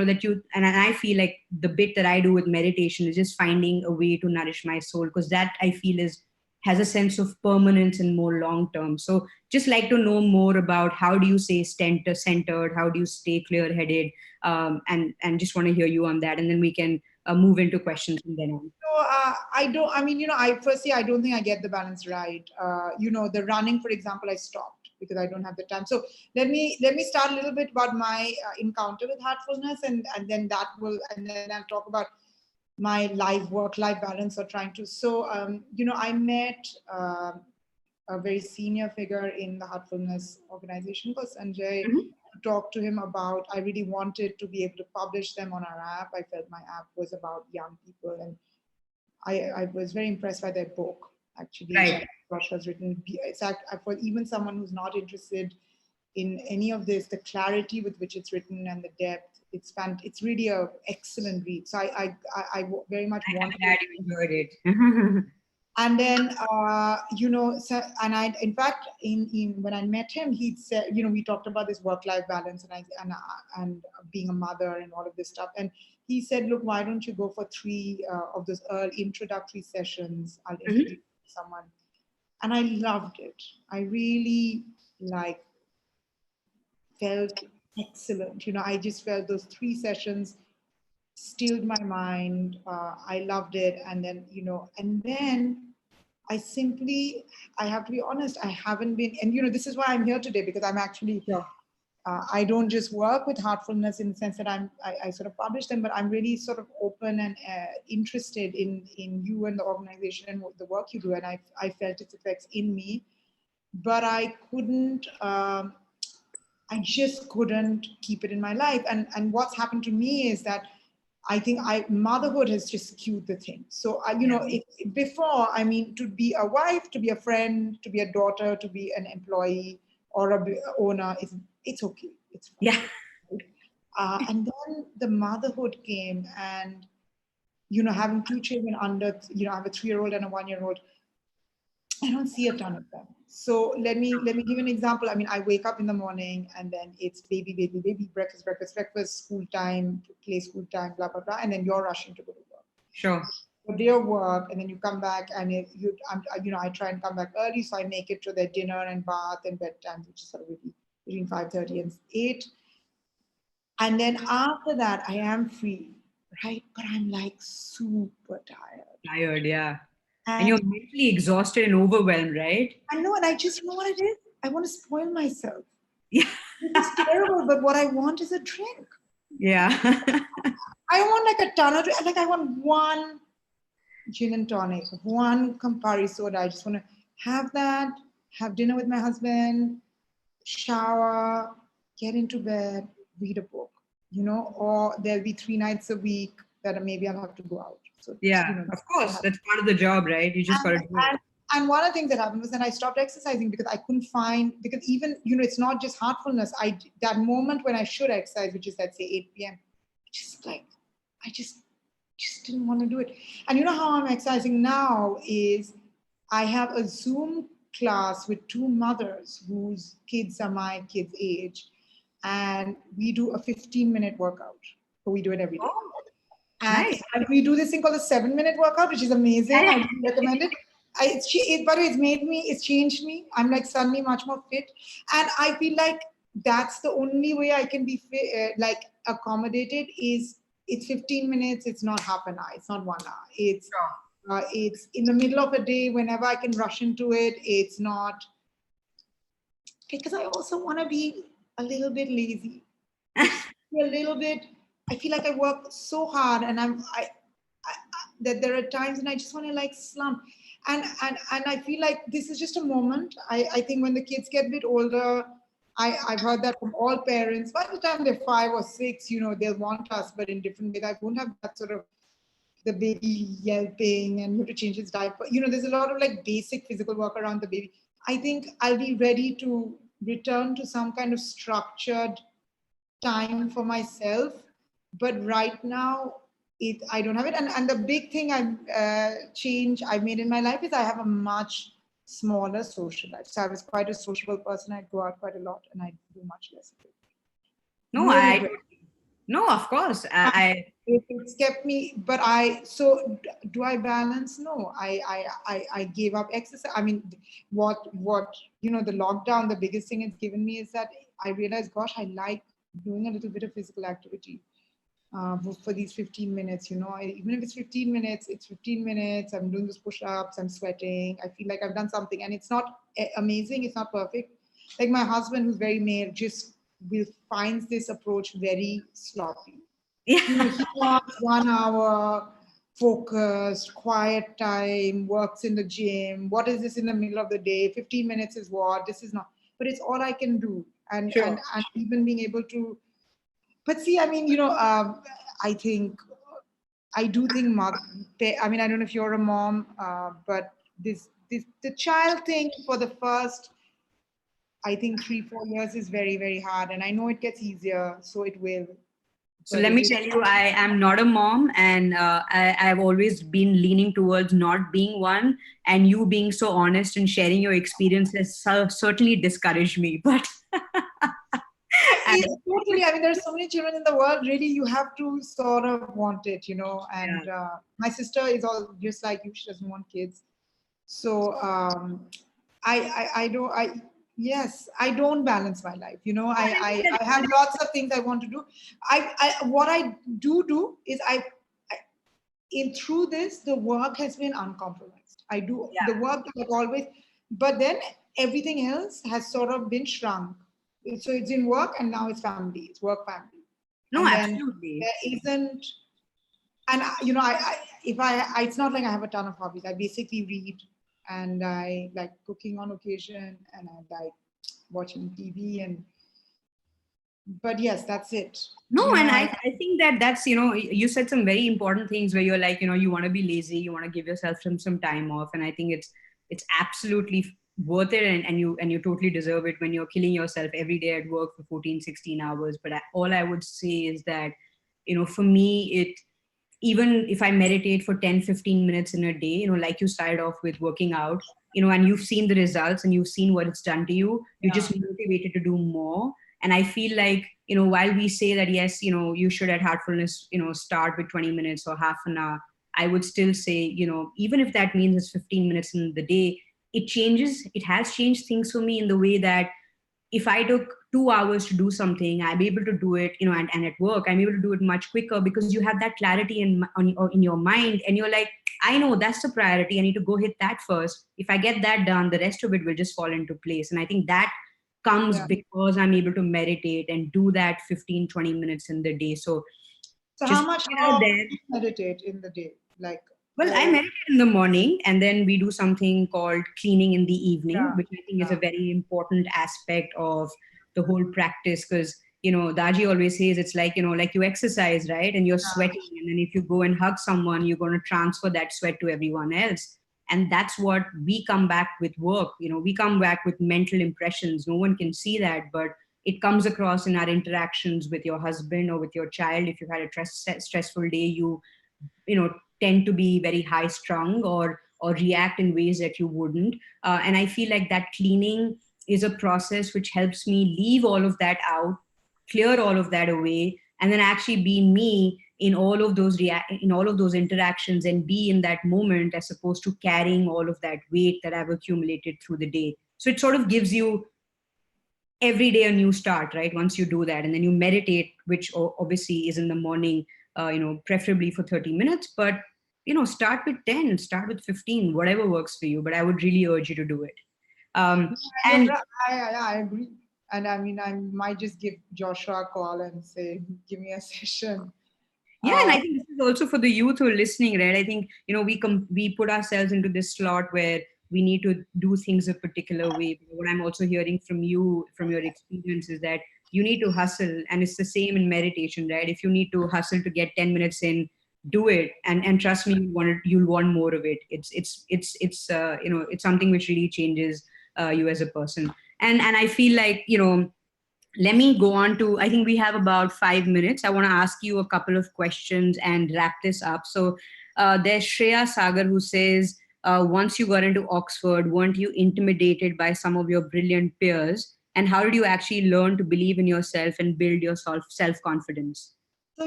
and I feel like the bit that I do with meditation is just finding a way to nourish my soul, because that I feel has a sense of permanence and more long term. So just like to know more about, how do you stay centered, how do you stay clear headed, and just want to hear you on that, and then we can move into questions from then on. So I don't. I mean, I don't think I get the balance right. The running, for example, I stopped because I don't have the time. So let me start a little bit about my encounter with Heartfulness, and then I'll talk about my work-life balance, or trying to. So I met a very senior figure in the Heartfulness organization called Sanjay. To talk to him about, I really wanted to be able to publish them on our app. I felt my app was about young people, and I was very impressed by their book. Actually, Right. Josh has written. For even someone who's not interested in any of this, the clarity with which it's written and the depth, it's really a excellent read. So I very much I'm wanted. glad you enjoyed it. And then, so, and in fact, when I met him, he'd said, we talked about this work-life balance and being a mother and all of this stuff. And he said, look, why don't you go for 3 of those early introductory sessions? I'll introduce someone. And I loved it. I really felt excellent. I just felt those 3 sessions stilled my mind. I loved it. And then, I have to be honest, I haven't been, and this is why I'm here today, because I'm actually, I don't just work with Heartfulness in the sense that I sort of publish them, but I'm really sort of open and interested in you and the organization and the work you do. And I felt its effects in me, but I couldn't I just couldn't keep it in my life. And what's happened to me is that I think motherhood has just skewed the thing. So, before, I mean, to be a wife, to be a friend, to be a daughter, to be an employee or a owner, it's okay. It's fine. Yeah. And then the motherhood came, and, having two children under, I have a 3-year-old and a 1-year-old. I don't see a ton of them. So let me give you an example. I mean, I wake up in the morning and then it's baby, baby, baby, breakfast, school time, play school time, blah, blah, blah. And then you're rushing to go to work. Sure. So day of work, and then you come back, and I try and come back early. So I make it to their dinner and bath and bedtime, which is sort of between 5:30 and 8. And then after that, I am free, right? But I'm like super tired. Tired, yeah. And And you're mentally exhausted and overwhelmed, right? I know, and I just know what it is. I want to spoil myself. Yeah. It's terrible, but what I want is a drink. Yeah. I want like a ton of drink. Like I want one gin and tonic, one Campari soda. I just want to have that, have dinner with my husband, shower, get into bed, read a book, or there'll be 3 nights a week that maybe I'll have to go out. So, Yeah, of course. That's part of the job, right? You just got to do it. And one of the things that happened was that I stopped exercising because I couldn't find, because even, it's not just heartfulness. That moment when I should exercise, which is, let's say, 8 p.m., I just didn't want to do it. And you know how I'm exercising now is I have a Zoom class with 2 mothers whose kids are my kids' age. And we do a 15-minute workout. So we do it every day. Oh, and nice. we do this thing called a 7-minute workout, which is amazing. I really recommend it. By the way, it's changed me. I'm like suddenly much more fit. And I feel like that's the only way I can be fit, accommodated is it's 15 minutes. It's not half an hour. It's not 1 hour. It's in the middle of a day whenever I can rush into it. It's not, because I also want to be a little bit lazy. A little bit. I feel like I work so hard, and that there are times when I just want to like slump. And I feel like this is just a moment. I think when the kids get a bit older, I've heard that from all parents. By the time they're 5 or 6, they'll want us, but in different ways. I won't have that sort of the baby yelping and you have to change his diaper. There's a lot of like basic physical work around the baby. I think I'll be ready to return to some kind of structured time for myself. But right now, I don't have it. And the big thing change I've made in my life is I have a much smaller social life. So I was quite a sociable person. I'd go out quite a lot, and I do much less of it. No, of course. It's kept me, but do I balance? No, I gave up exercise. I mean, what the lockdown, the biggest thing it's given me is that I realized, gosh, I like doing a little bit of physical activity for these 15 minutes. Even if it's 15 minutes, it's 15 minutes. I'm doing those push-ups, I'm sweating. I feel like I've done something, and it's not amazing. It's not perfect. Like my husband, who's very male, just finds this approach very sloppy. Yeah. He wants 1 hour focused, quiet time, works in the gym. What is this in the middle of the day? 15 minutes is what? This is not. But it's all I can do. And, sure. and even being able to. But see, I mean, I think, I do think, I mean, I don't know if you're a mom, but the child thing for the first, I think 3-4 years is very, very hard. And I know it gets easier, so it will. So let me tell you, I am not a mom, and I've always been leaning towards not being one. And you being so honest and sharing your experiences certainly discouraged me. But totally. I mean, there's so many children in the world. Really, you have to sort of want it, And my sister is all just like you. She doesn't want kids. So yes, I don't balance my life. I have lots of things I want to do. What I do is through this, the work has been uncompromised. I do the work like always, but then everything else has sort of been shrunk. So it's in work, and now it's family. It's work, family. No, and absolutely. There isn't, and it's not like I have a ton of hobbies. I basically read, and I like cooking on occasion, and I like watching TV, and but yes, that's it. No, You know, and I think that that's, you said some very important things where you're like, you want to be lazy, you want to give yourself some time off. And I think it's absolutely worth it, and you totally deserve it when you're killing yourself every day at work for 14, 16 hours. But all I would say is that, for me, even if I meditate for 10, 15 minutes in a day, like you started off with working out, and you've seen the results and you've seen what it's done to you, you're yeah. just motivated to do more. And I feel like, while we say that, yes, you should at Heartfulness, start with 20 minutes or half an hour, I would still say, even if that means it's 15 minutes in the day, it has changed things for me in the way that if I took 2 hours to do something, I'm able to do it, and at work, I'm able to do it much quicker because you have that clarity in your mind, and you're like, I know that's the priority. I need to go hit that first. If I get that done, the rest of it will just fall into place. And I think that comes Yeah. because I'm able to meditate and do that 15, 20 minutes in the day. So So just how out often there. do you meditate in the day? Like, Well, I oh, meditate in the morning, and then we do something called cleaning in the evening, yeah, which I think is a yeah, very important aspect of the whole practice. Because, Daji always says it's like, like you exercise, right? And you're sweating. And then if you go and hug someone, you're going to transfer that sweat to everyone else. And that's what we come back with work. We come back with mental impressions. No one can see that, but it comes across in our interactions with your husband or with your child. If you've had a stressful day, you tend to be very high strung or react in ways that you wouldn't, and I feel like that cleaning is a process which helps me leave all of that out, clear all of that away, and then actually be me in all of those in all of those interactions, and be in that moment as opposed to carrying all of that weight that I've accumulated through the day. So it sort of gives you every day a new start, right? Once you do that, and then you meditate, which obviously is in the morning, preferably for 30 minutes, but start with 10, start with 15, whatever works for you, but I would really urge you to do it. um, you're and right. I agree. And I mean, I might just give Joshua a call and say, give me a session. yeah, and Uh, I think this is also for the youth who are listening, right? I think, we put ourselves into this slot where we need to do things a particular way. What I'm also hearing from you, from your experience, is that you need to hustle, and it's the same in meditation, right? If you need to hustle to get 10 minutes in, do it, and trust me, you'll want more of it. It's something which really changes you as a person. And I feel like, let me go on to, I think we have about 5 minutes. I want to ask you a couple of questions and wrap this up. So there's Shreya Sagar who says, once you got into Oxford, weren't you intimidated by some of your brilliant peers? And how did you actually learn to believe in yourself and build your self-confidence? so,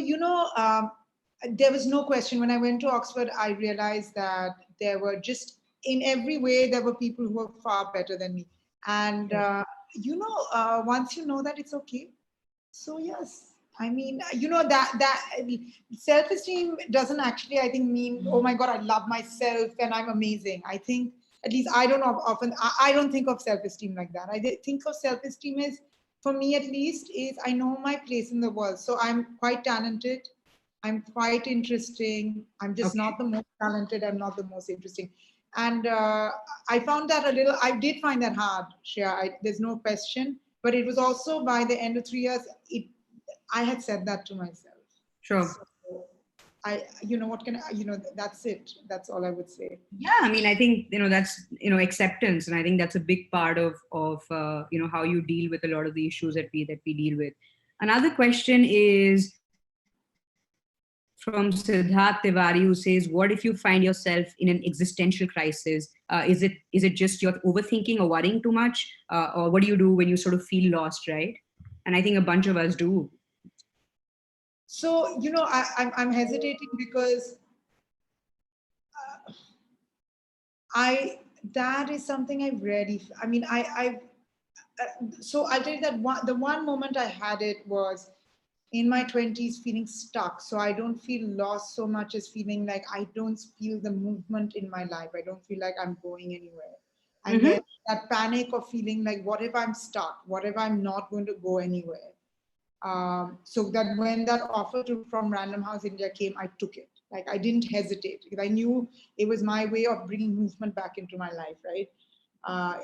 there was no question. When I went to Oxford, I realized that there were just, in every way, there were people who were far better than me. And, once you know that, it's okay. So yes, I mean, that self-esteem doesn't actually, I think, mean, oh my God, I love myself and I'm amazing. I think, at least I don't often, I don't think of self-esteem like that. Think of self-esteem as, for me at least, is I know my place in the world. So I'm quite talented. I'm quite interesting. I'm just Okay. not the most talented. I'm not the most interesting. And I found that I did find that hard, Shreya. There's no question. But it was also by the end of 3 years, I had said that to myself. Sure. So what can I, that's it. That's all I would say. Yeah, I mean, I think, that's, acceptance, and I think that's a big part of how you deal with a lot of the issues that we deal with. Another question is from Siddharth Tiwari, who says, what if you find yourself in an existential crisis? Is it just you're overthinking or worrying too much, or what do you do when you sort of feel lost, right? And I think a bunch of us do. So, I'm hesitating because that is something I really, I mean, so I'll tell you that the one moment I had it was in my 20s feeling stuck. So I don't feel lost so much as feeling like I don't feel the movement in my life. I don't feel like I'm going anywhere. And Mm-hmm. then that panic of feeling like, what if I'm stuck? What if I'm not going to go anywhere? So that when that offer from Random House India came, I took it. Like I didn't hesitate because I knew it was my way of bringing movement back into my life, right? Uh,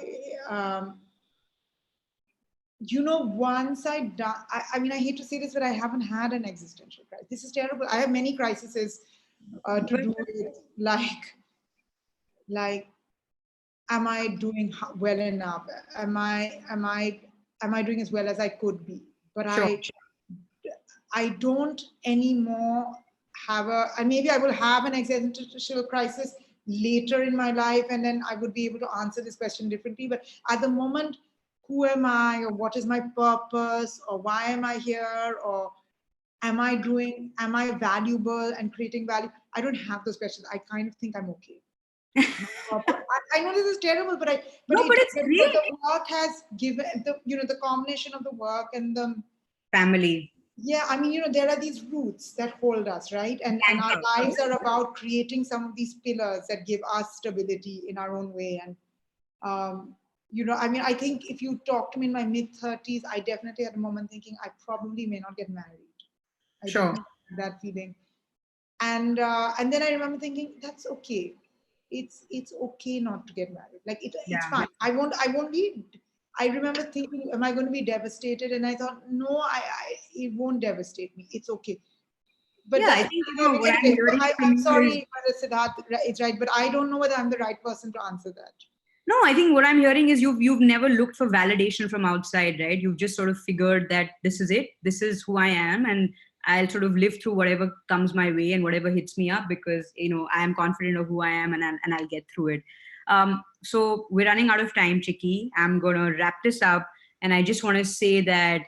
um, once I mean, I hate to say this, but I haven't had an existential crisis. This is terrible. I have many crises to do with like, am I doing well enough? Am I doing as well as I could be? But Sure. I don't anymore and maybe I will have an existential crisis later in my life, and then I would be able to answer this question differently. But at the moment, who am I, or what is my purpose, or why am I here, or am I valuable and creating value? I don't have those questions. I kind of think I'm okay. I know this is terrible, but but it's great. the work has given the combination of the work and the Family. yeah, I mean, there are these roots that hold us, right? And our lives are about creating some of these pillars that give us stability in our own way. And I mean, I think if you talk to me in my mid-30s, I definitely had a moment thinking I probably may not get married. I Sure. definitely had that feeling. And then I remember thinking, that's okay. It's okay not to get married. Like it's fine. I won't be. I remember thinking, am I going to be devastated? And I thought, no, it won't devastate me. It's okay. But I think what I'm hearing from I'm you sorry, Siddharth, it's right, but I don't know whether I'm the right person to answer that. No, I think what I'm hearing is you've never looked for validation from outside, right? You've just sort of figured that this is it, this is who I am, and I'll sort of live through whatever comes my way and whatever hits me up, because I am confident of who I am, and I'll get through it. So we're running out of time, Chicky. I'm gonna wrap this up, and I just want to say that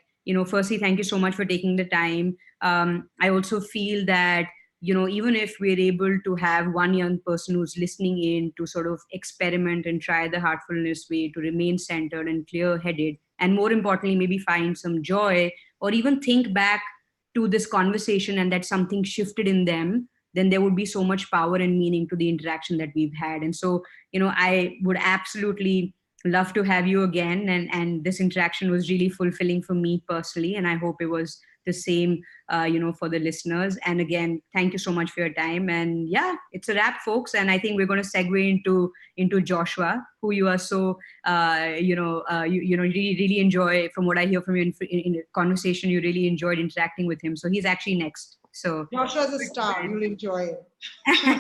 firstly, thank you so much for taking the time. I also feel that even if we're able to have one young person who's listening in to sort of experiment and try the heartfulness way to remain centered and clear headed, and more importantly, maybe find some joy, or even think back to this conversation and that something shifted in them, then there would be so much power and meaning to the interaction that we've had. And so, I would absolutely love to have you again. And this interaction was really fulfilling for me personally. And I hope it was the same, for the listeners. And again, thank you so much for your time. And yeah, it's a wrap, folks. And I think we're going to segue into Joshua, who you are so, really, really enjoy. From what I hear from you in the conversation, you really enjoyed interacting with him. So he's actually next. So Joshua's a star. You'll enjoy it. Thank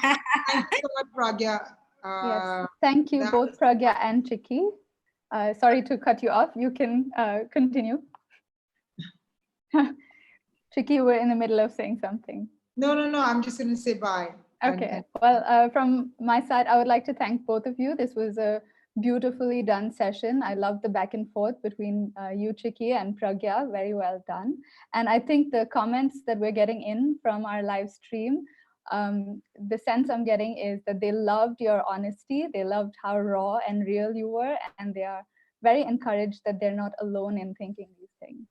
you so much, Pragya. Yes, thank you both, Pragya and Chicky. Sorry to cut you off. You can continue. Chicky, we're in the middle of saying something. No. I'm just going to say bye. Okay. Well, from my side, I would like to thank both of you. This was a beautifully done session. I love the back and forth between you, Chicky, and Pragya. Very well done. And I think the comments that we're getting in from our live stream, the sense I'm getting is that they loved your honesty. They loved how raw and real you were. And they are very encouraged that they're not alone in thinking these things.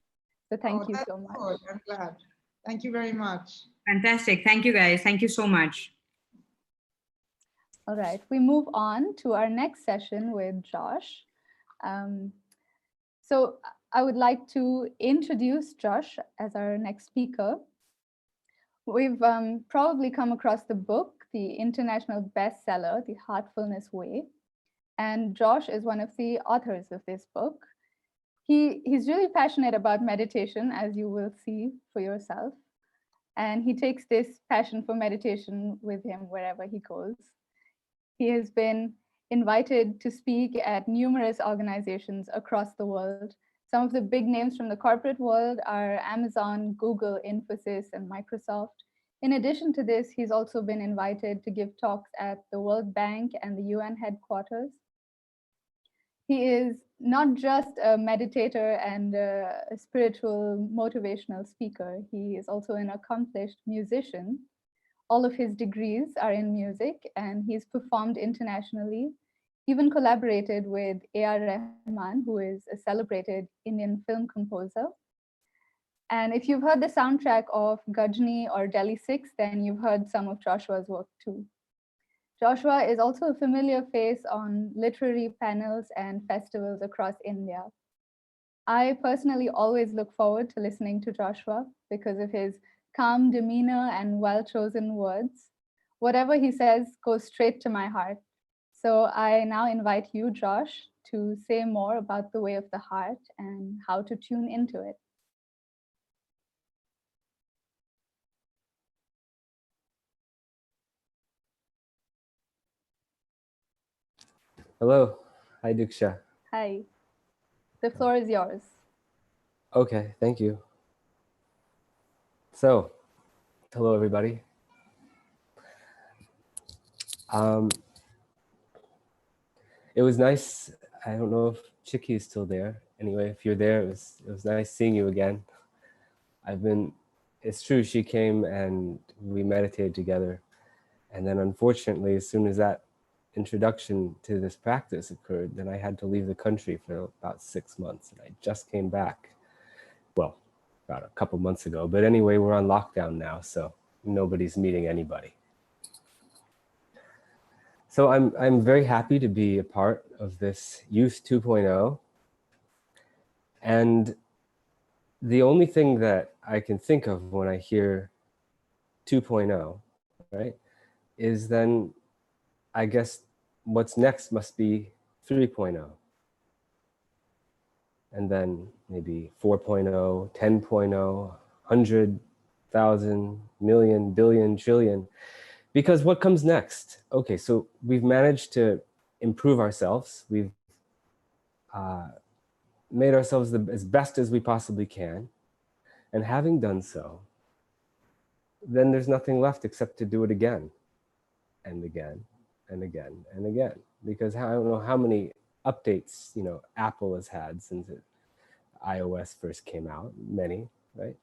So thank you so much. Good. I'm glad. Thank you very much. Fantastic. Thank you, guys. Thank you so much. All right, we move on to our next session with Josh. So I would like to introduce Josh as our next speaker. We've probably come across the book, the international bestseller, The Heartfulness Way. And Josh is one of the authors of this book. He's really passionate about meditation, as you will see for yourself. And he takes this passion for meditation with him wherever he goes. He has been invited to speak at numerous organizations across the world. Some of the big names from the corporate world are Amazon, Google, Infosys, and Microsoft. In addition to this, he's also been invited to give talks at the World Bank and the UN headquarters. He is not just a meditator and a spiritual motivational speaker. He is also an accomplished musician. All of his degrees are in music, and he's performed internationally, even collaborated with A.R. Rahman, who is a celebrated Indian film composer. And if you've heard the soundtrack of Gajni or Delhi 6, then you've heard some of Joshua's work too. Joshua is also a familiar face on literary panels and festivals across India. I personally always look forward to listening to Joshua because of his calm demeanor and well-chosen words. Whatever he says goes straight to my heart. So I now invite you, Josh, to say more about the way of the heart and how to tune into it. Hello. Hi, Diksha. Hi, the floor is yours. Okay, thank you. So, hello, everybody. It was nice. I don't know if Chicky is still there. Anyway, if you're there, it was nice seeing you again. It's true, she came and we meditated together. And then unfortunately, as soon as that introduction to this practice occurred, then I had to leave the country for about 6 months. And I just came back, well, about a couple months ago. But anyway, we're on lockdown now, so nobody's meeting anybody. So I'm very happy to be a part of this Youth 2.0. And the only thing that I can think of when I hear 2.0, right, is then I guess what's next must be 3.0. And then maybe 4.0, 10.0, 100,000, million, billion, trillion. Because what comes next? Okay, so we've managed to improve ourselves. We've made ourselves as best as we possibly can. And having done so, then there's nothing left except to do it again and again and again and again. Because I don't know how many updates, Apple has had since iOS first came out, many, right?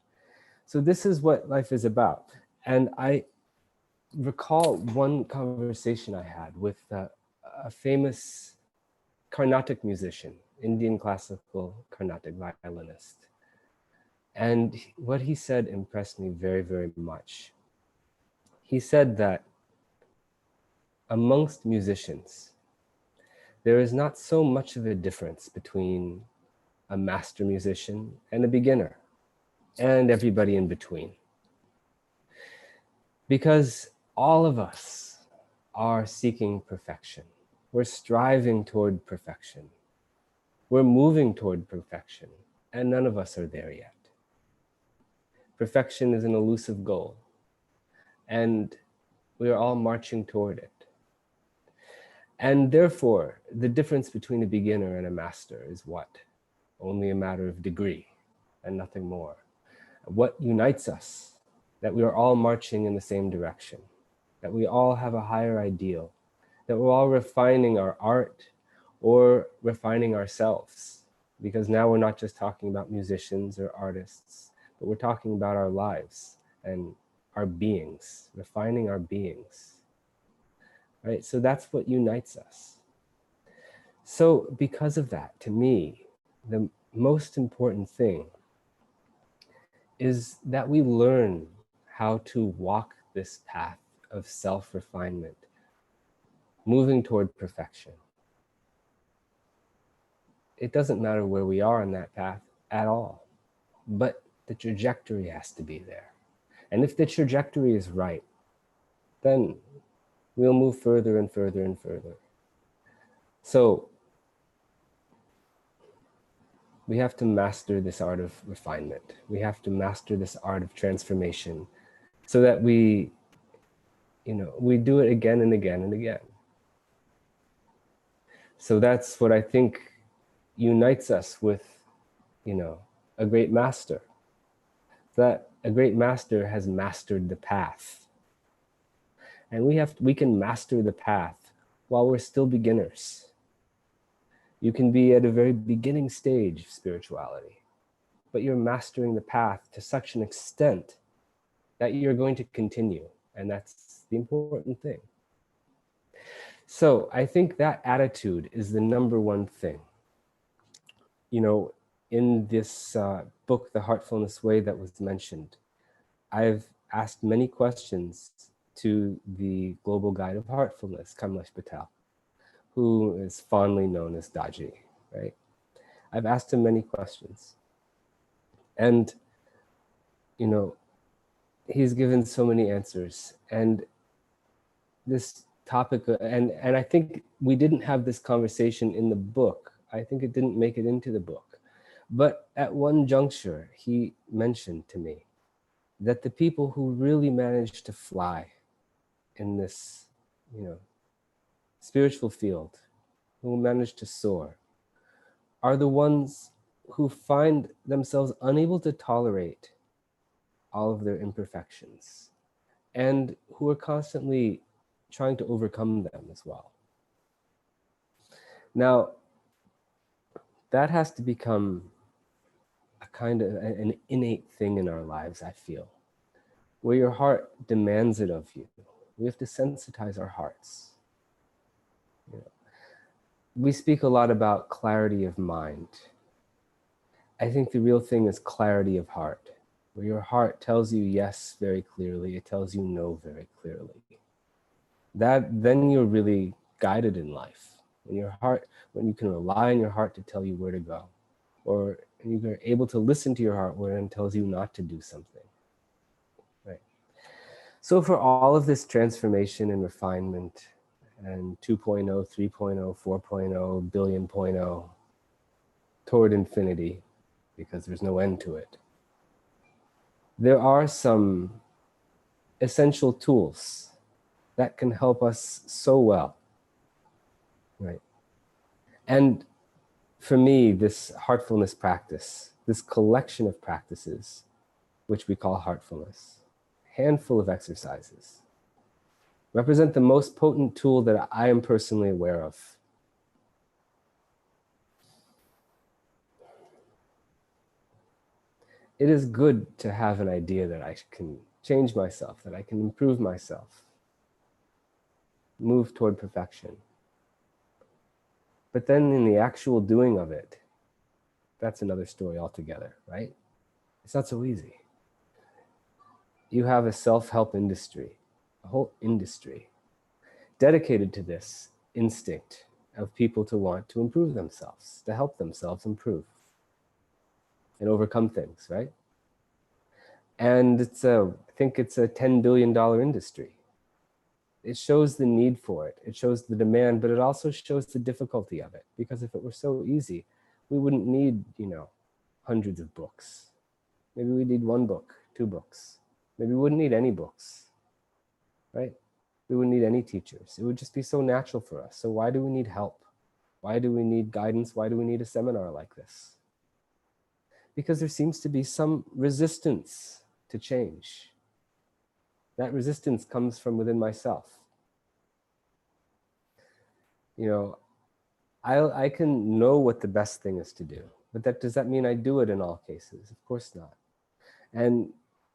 So this is what life is about. And I recall one conversation I had with a famous Carnatic musician, Indian classical Carnatic violinist. And what he said impressed me very, very much. He said that amongst musicians, there is not so much of a difference between a master musician and a beginner, and everybody in between. Because all of us are seeking perfection. We're striving toward perfection. We're moving toward perfection, and none of us are there yet. Perfection is an elusive goal, and we are all marching toward it. And therefore, the difference between a beginner and a master is what? Only a matter of degree and nothing more. What unites us? That we are all marching in the same direction, that we all have a higher ideal, that we're all refining our art or refining ourselves. Because now we're not just talking about musicians or artists, but we're talking about our lives and our beings, refining our beings. Right? So that's what unites us. So because of that, to me, the most important thing is that we learn how to walk this path of self-refinement, moving toward perfection. It doesn't matter where we are on that path at all, but the trajectory has to be there. And if the trajectory is right, then we'll move further and further and further. So we have to master this art of refinement. We have to master this art of transformation so that we do it again and again and again. So that's what I think unites us with, a great master. That a great master has mastered the path. And we can master the path while we're still beginners. You can be at a very beginning stage of spirituality, but you're mastering the path to such an extent that you're going to continue. And that's the important thing. So I think that attitude is the number one thing. In this book, The Heartfulness Way that was mentioned, I've asked many questions to the global guide of heartfulness, Kamlesh Patel, who is fondly known as Daaji, right? I've asked him many questions. And, he's given so many answers. And this topic, and I think we didn't have this conversation in the book. I think it didn't make it into the book. But at one juncture, he mentioned to me that the people who really managed to fly in this, spiritual field, who managed to soar, are the ones who find themselves unable to tolerate all of their imperfections and who are constantly trying to overcome them as well. Now, that has to become a kind of an innate thing in our lives, I feel, where your heart demands it of you. We have to sensitize our hearts. We speak a lot about clarity of mind. I think the real thing is clarity of heart, where your heart tells you yes very clearly, it tells you no very clearly. Then you're really guided in life. When you can rely on your heart to tell you where to go, or you're able to listen to your heart when it tells you not to do something. Right. So for all of this transformation and refinement, and 2.0, 3.0, 4.0, billion.0, toward infinity, because there's no end to it, there are some essential tools that can help us so well, right? And for me, this heartfulness practice, this collection of practices, which we call heartfulness, handful of exercises, represent the most potent tool that I am personally aware of. It is good to have an idea that I can change myself, that I can improve myself, move toward perfection. But then in the actual doing of it, that's another story altogether, right? It's not so easy. You have a self-help industry, a whole industry dedicated to this instinct of people to want to improve themselves, to help themselves improve and overcome things, right? And I think it's a $10 billion industry. It shows the need for it. It shows the demand, but it also shows the difficulty of it. Because if it were so easy, we wouldn't need, hundreds of books. Maybe we need 1 book, 2 books. Maybe we wouldn't need any books, right? We wouldn't need any teachers. It would just be so natural for us. So why do we need help? Why do we need guidance? Why do we need a seminar like this? Because there seems to be some resistance to change. That resistance comes from within myself. I can know what the best thing is to do, but does that mean I do it in all cases? Of course not. And,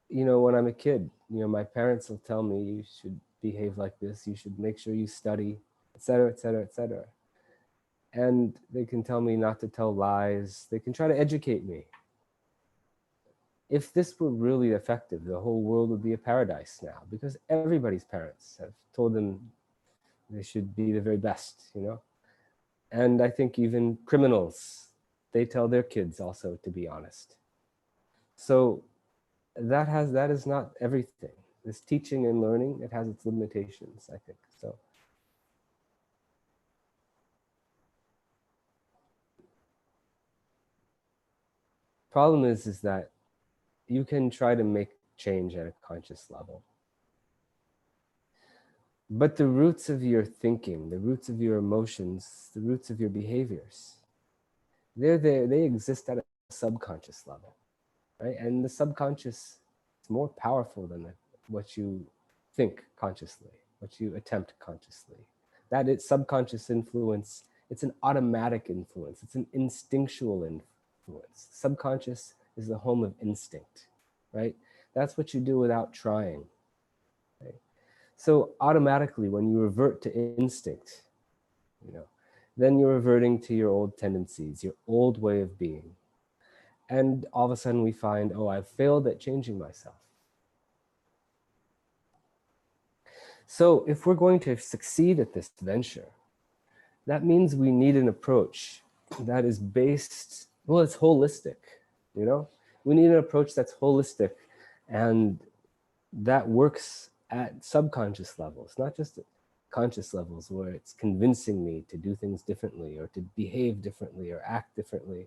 when I'm a kid, my parents will tell me you should behave like this, you should make sure you study, etc., etc., etc. And they can tell me not to tell lies. They can try to educate me. If this were really effective, the whole world would be a paradise now, because everybody's parents have told them they should be the very best, And I think even criminals, they tell their kids also to be honest. So that is not everything. This teaching and learning, it has its limitations, I think. So problem is that you can try to make change at a conscious level. But the roots of your thinking, the roots of your emotions, the roots of your behaviors, they're there, they exist at a subconscious level, right? And the subconscious is more powerful than what you think consciously, what you attempt consciously. That is subconscious influence, it's an automatic influence, it's an instinctual influence. Subconscious is the home of instinct, right? That's what you do without trying. Right? So automatically, when you revert to instinct, then you're reverting to your old tendencies, your old way of being. And all of a sudden we find, oh, I've failed at changing myself. So if we're going to succeed at this venture, that means we need an approach that is based, well, it's holistic, We need an approach that's holistic and that works at subconscious levels, not just conscious levels where it's convincing me to do things differently or to behave differently or act differently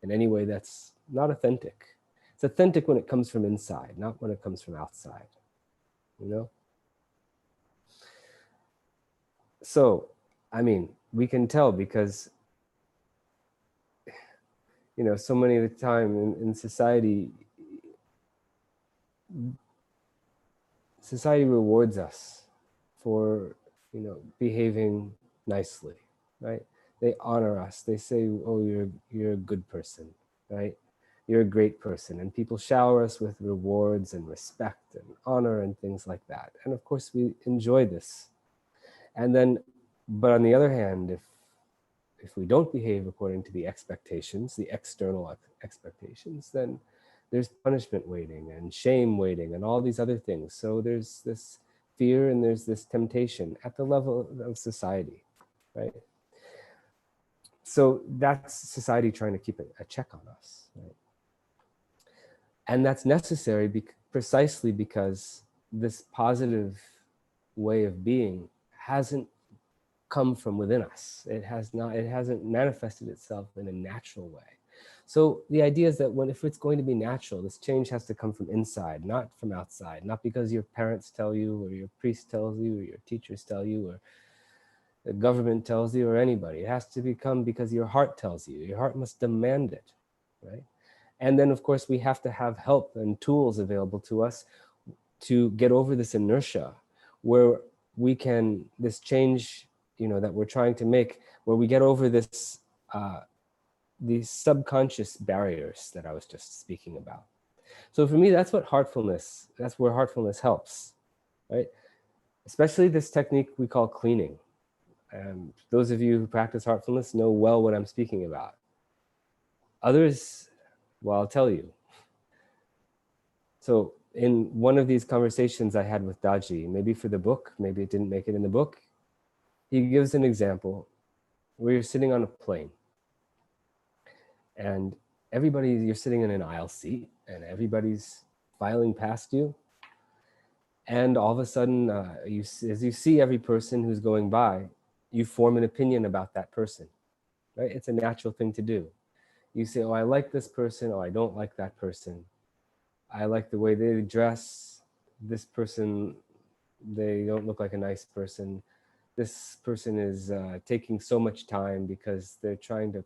in any way that's not authentic. It's authentic when it comes from inside, not when it comes from outside, you know? So, I mean, we can tell because, you know, so many of the time in society, society rewards us for, you know, behaving nicely, right? They honor us. They say, oh, you're a good person, right? You're a great person. And people shower us with rewards and respect and honor and things like that. And of course we enjoy this. And then, but on the other hand, if we don't behave according to the expectations, the external expectations, then there's punishment waiting and shame waiting and all these other things. So there's this fear and there's this temptation at the level of society, right? So that's society trying to keep a check on us, right? And that's necessary precisely because this positive way of being hasn't come from within us. It hasn't manifested itself in a natural way. So the idea is that if it's going to be natural, this change has to come from inside, not from outside, not because your parents tell you or your priest tells you or your teachers tell you or the government tells you or anybody. It has to become because your heart tells you. Your heart must demand it, right? And then of course we have to have help and tools available to us to get over this inertia where we can, this change, you know, that we're trying to make, where we get over this, these subconscious barriers that I was just speaking about. So for me, that's where heartfulness helps, right? Especially this technique we call cleaning. Those of you who practice heartfulness know well what I'm speaking about. Others, well, I'll tell you. So in one of these conversations I had with Daaji, maybe for the book, maybe it didn't make it in the book, he gives an example where you're sitting on a plane and you're sitting in an aisle seat and everybody's filing past you. And all of a sudden, as you see every person who's going by, you form an opinion about that person, right? It's a natural thing to do. You say, oh, I like this person, oh, I don't like that person. I like the way they dress. This person, they don't look like a nice person. This person is taking so much time because they're trying to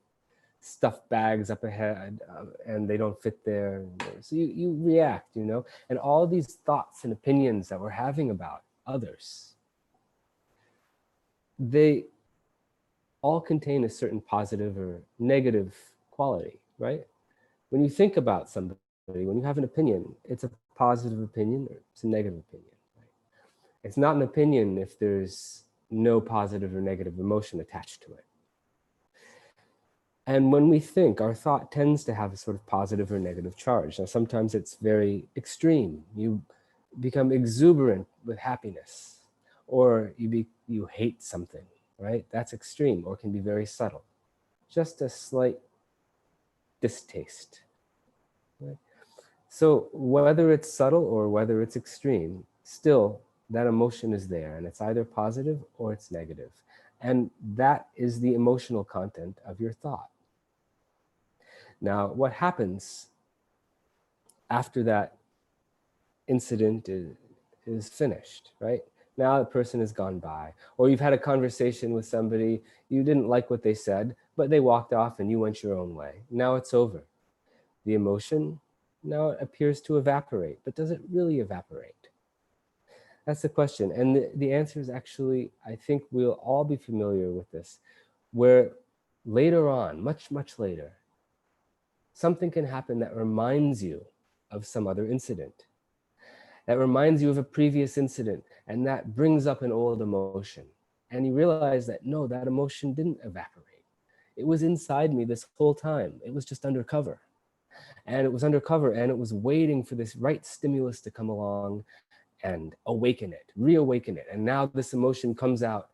stuff bags up ahead and they don't fit there. So you react, you know, and all these thoughts and opinions that we're having about others, they all contain a certain positive or negative quality, right? When you think about somebody, when you have an opinion, it's a positive opinion or it's a negative opinion. Right? It's not an opinion if there's no positive or negative emotion attached to it. And when we think, our thought tends to have a sort of positive or negative charge. Now, sometimes it's very extreme. You become exuberant with happiness, or you hate something, right? That's extreme, or can be very subtle. Just a slight distaste. Right? So whether it's subtle or whether it's extreme, still that emotion is there, and it's either positive or it's negative. And that is the emotional content of your thought. Now, what happens after that incident is finished, right? Now the person has gone by, or you've had a conversation with somebody, you didn't like what they said, but they walked off and you went your own way. Now it's over. The emotion now appears to evaporate, but does it really evaporate? That's the question. And the answer is actually, I think we'll all be familiar with this, where later on, much, much later, something can happen that reminds you of some other incident, that reminds you of a previous incident, and that brings up an old emotion. And you realize that, no, that emotion didn't evaporate. It was inside me this whole time. It was just undercover. And it was undercover, and it was waiting for this right stimulus to come along and awaken it, reawaken it. And now this emotion comes out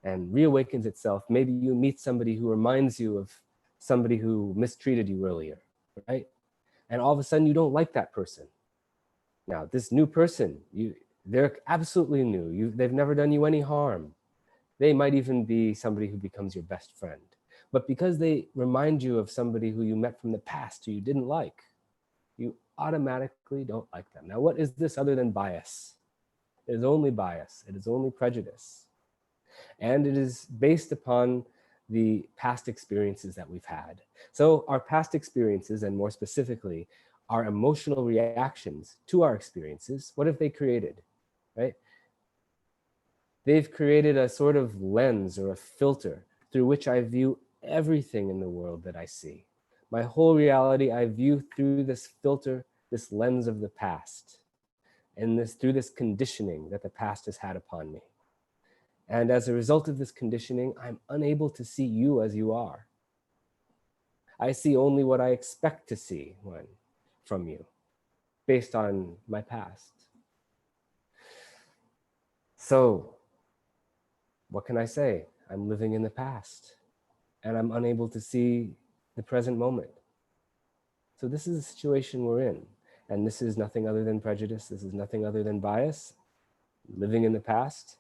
and reawakens itself. Maybe you meet somebody who reminds you of somebody who mistreated you earlier, right? And all of a sudden you don't like that person. Now, this new person, They're absolutely new. They've never done you any harm. They might even be somebody who becomes your best friend. But because they remind you of somebody who you met from the past who you didn't like, you automatically don't like them. Now, what is this other than bias? It is only bias. It is only prejudice. And it is based upon the past experiences that we've had. So our past experiences, and more specifically, our emotional reactions to our experiences, what have they created, right? They've created a sort of lens or a filter through which I view everything in the world that I see. My whole reality, I view through this filter, this lens of the past, and through this conditioning that the past has had upon me. And as a result of this conditioning, I'm unable to see you as you are. I see only what I expect to see from you, based on my past. So, what can I say? I'm living in the past, and I'm unable to see the present moment. So this is the situation we're in. And this is nothing other than prejudice. This is nothing other than bias, living in the past.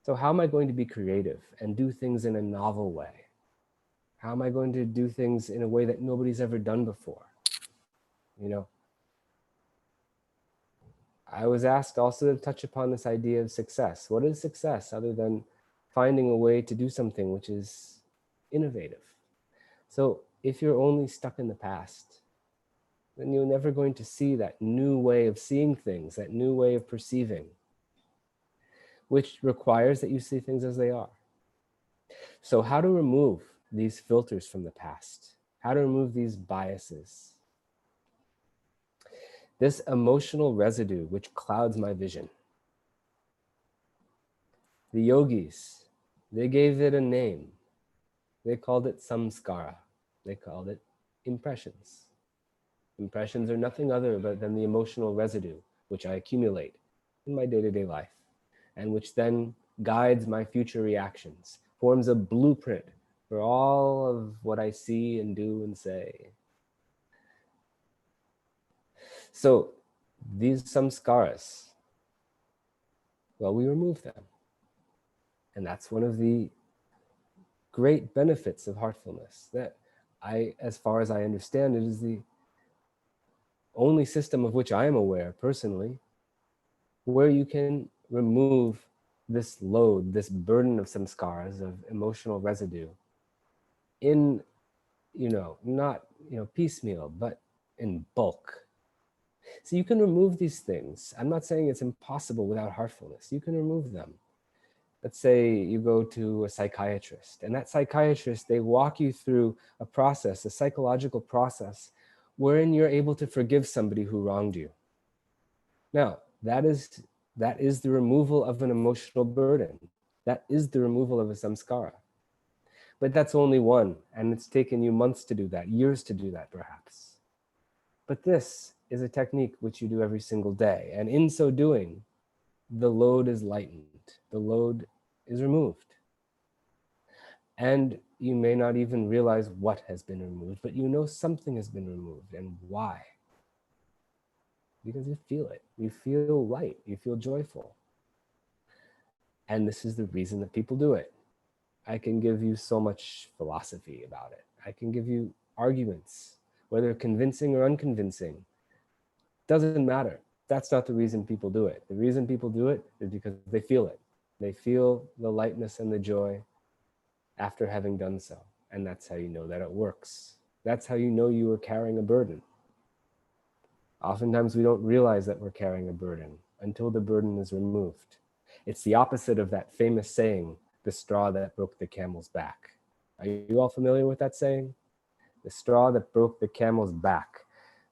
So how am I going to be creative and do things in a novel way? How am I going to do things in a way that nobody's ever done before? You know, I was asked also to touch upon this idea of success. What is success other than finding a way to do something which is innovative? So if you're only stuck in the past, then you're never going to see that new way of seeing things, that new way of perceiving, which requires that you see things as they are. So how to remove these filters from the past? How to remove these biases? This emotional residue which clouds my vision. The yogis, they gave it a name. They called it samskara. They called it impressions. Impressions are nothing other than the emotional residue which I accumulate in my day-to-day life, and which then guides my future reactions, forms a blueprint for all of what I see and do and say. So these samskaras, well, we remove them. And that's one of the great benefits of heartfulness, that as far as I understand it, is the only system of which I am aware personally, where you can remove this load, this burden of samskaras, of emotional residue, in, not, piecemeal, but in bulk. So you can remove these things. I'm not saying it's impossible without heartfulness. You can remove them. Let's say you go to a psychiatrist, and that psychiatrist, they walk you through a process, a psychological process, wherein you're able to forgive somebody who wronged you. Now, that is the removal of an emotional burden. That is the removal of a samskara. But that's only one, and it's taken you months to do that, years to do that perhaps. But this is a technique which you do every single day, and in so doing, the load is lightened, the load is removed. And you may not even realize what has been removed, but you know something has been removed, and why? Because you feel it. You feel light. You feel joyful. And this is the reason that people do it. I can give you so much philosophy about it. I can give you arguments, whether convincing or unconvincing. Doesn't matter. That's not the reason people do it. The reason people do it is because they feel it. They feel the lightness and the joy after having done so. And that's how you know that it works. That's how you know you are carrying a burden. Oftentimes we don't realize that we're carrying a burden until the burden is removed. It's the opposite of that famous saying, the straw that broke the camel's back. Are you all familiar with that saying? The straw that broke the camel's back.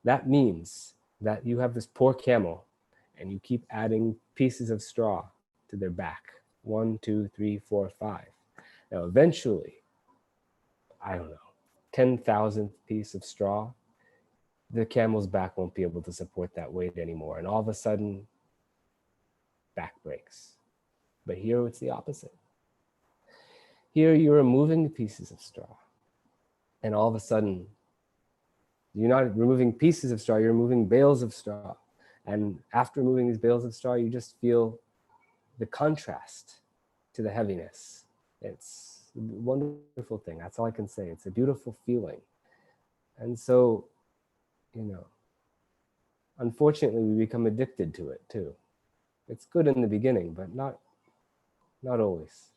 That means that you have this poor camel and you keep adding pieces of straw to their back. 1, 2, 3, 4, 5. Now eventually, I don't know, 10,000th piece of straw, the camel's back won't be able to support that weight anymore. And all of a sudden, back breaks. But here it's the opposite. Here you're removing the pieces of straw. And all of a sudden, you're not removing pieces of straw, you're removing bales of straw. And after removing these bales of straw, you just feel the contrast to the heaviness. It's a wonderful thing. That's all I can say. It's a beautiful feeling. And so, you know, unfortunately, we become addicted to it too. It's good in the beginning, but not always.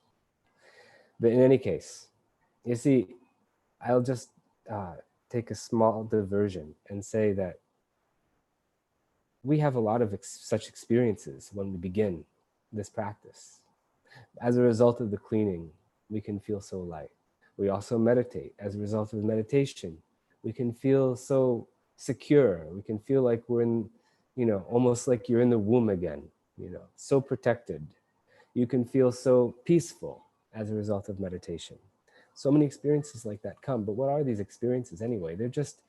But in any case, you see, I'll just take a small diversion and say that we have a lot of such experiences when we begin this practice. As a result of the cleaning, we can feel so light. We also meditate. As a result of meditation, we can feel so secure. We can feel like we're in, you know, almost like you're in the womb again, you know, so protected. You can feel so peaceful as a result of meditation. So many experiences like that come, but what are these experiences anyway? They're just,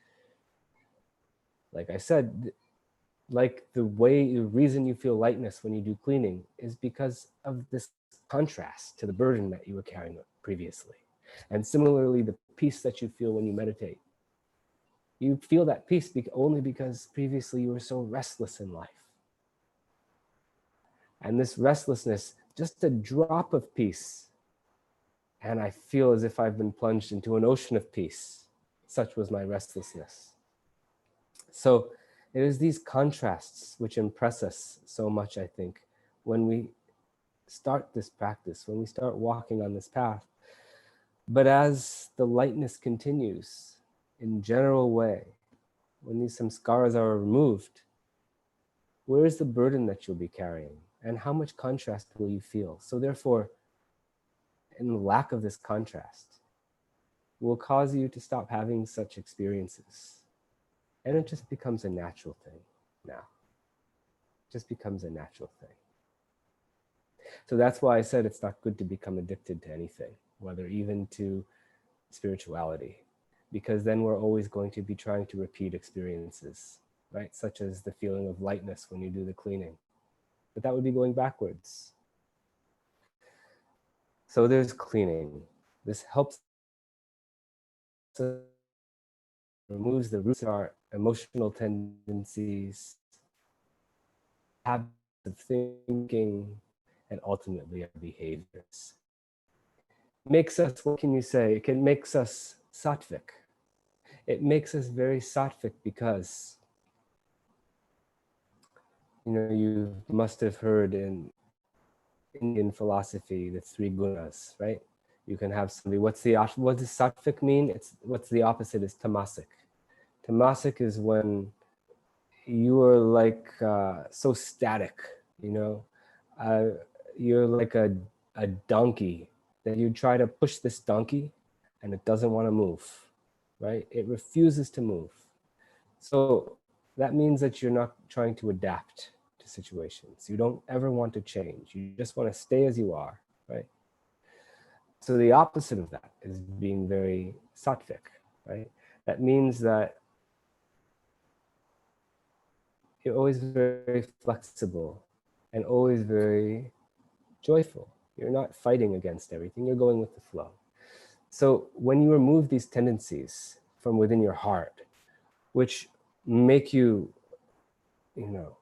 like I said, like the reason you feel lightness when you do cleaning is because of this contrast to the burden that you were carrying previously. And similarly, the peace that you feel when you meditate. You feel that peace only because previously you were so restless in life. And this restlessness, just a drop of peace, and I feel as if I've been plunged into an ocean of peace. Such was my restlessness. So it is these contrasts which impress us so much, I think, when we start this practice, when we start walking on this path. But as the lightness continues in general way, when these samskaras are removed, where is the burden that you'll be carrying? And how much contrast will you feel? So therefore, in the lack of this contrast, will cause you to stop having such experiences. And it just becomes a natural thing now. It just becomes a natural thing. So that's why I said it's not good to become addicted to anything, whether even to spirituality, because then we're always going to be trying to repeat experiences, right? Such as the feeling of lightness when you do the cleaning. But that would be going backwards. So there's cleaning. This helps us, removes the roots of our emotional tendencies, habits of thinking, and ultimately our behaviors. Makes us, what can you say? It makes us sattvic. It makes us very sattvic because, you know, you must have heard in Indian philosophy the three gunas, right? You can have somebody, what does sattvic mean? What's the opposite is tamasic. Tamasic is when you are like so static, you know, you're like a donkey that you try to push this donkey and it doesn't want to move, right? It refuses to move. So that means that you're not trying to adapt to situations. You don't ever want to change. You just want to stay as you are, right? So the opposite of that is being very sattvic, right? That means that you're always very flexible and always very joyful. You're not fighting against everything. You're going with the flow. So when you remove these tendencies from within your heart, which make you, you know,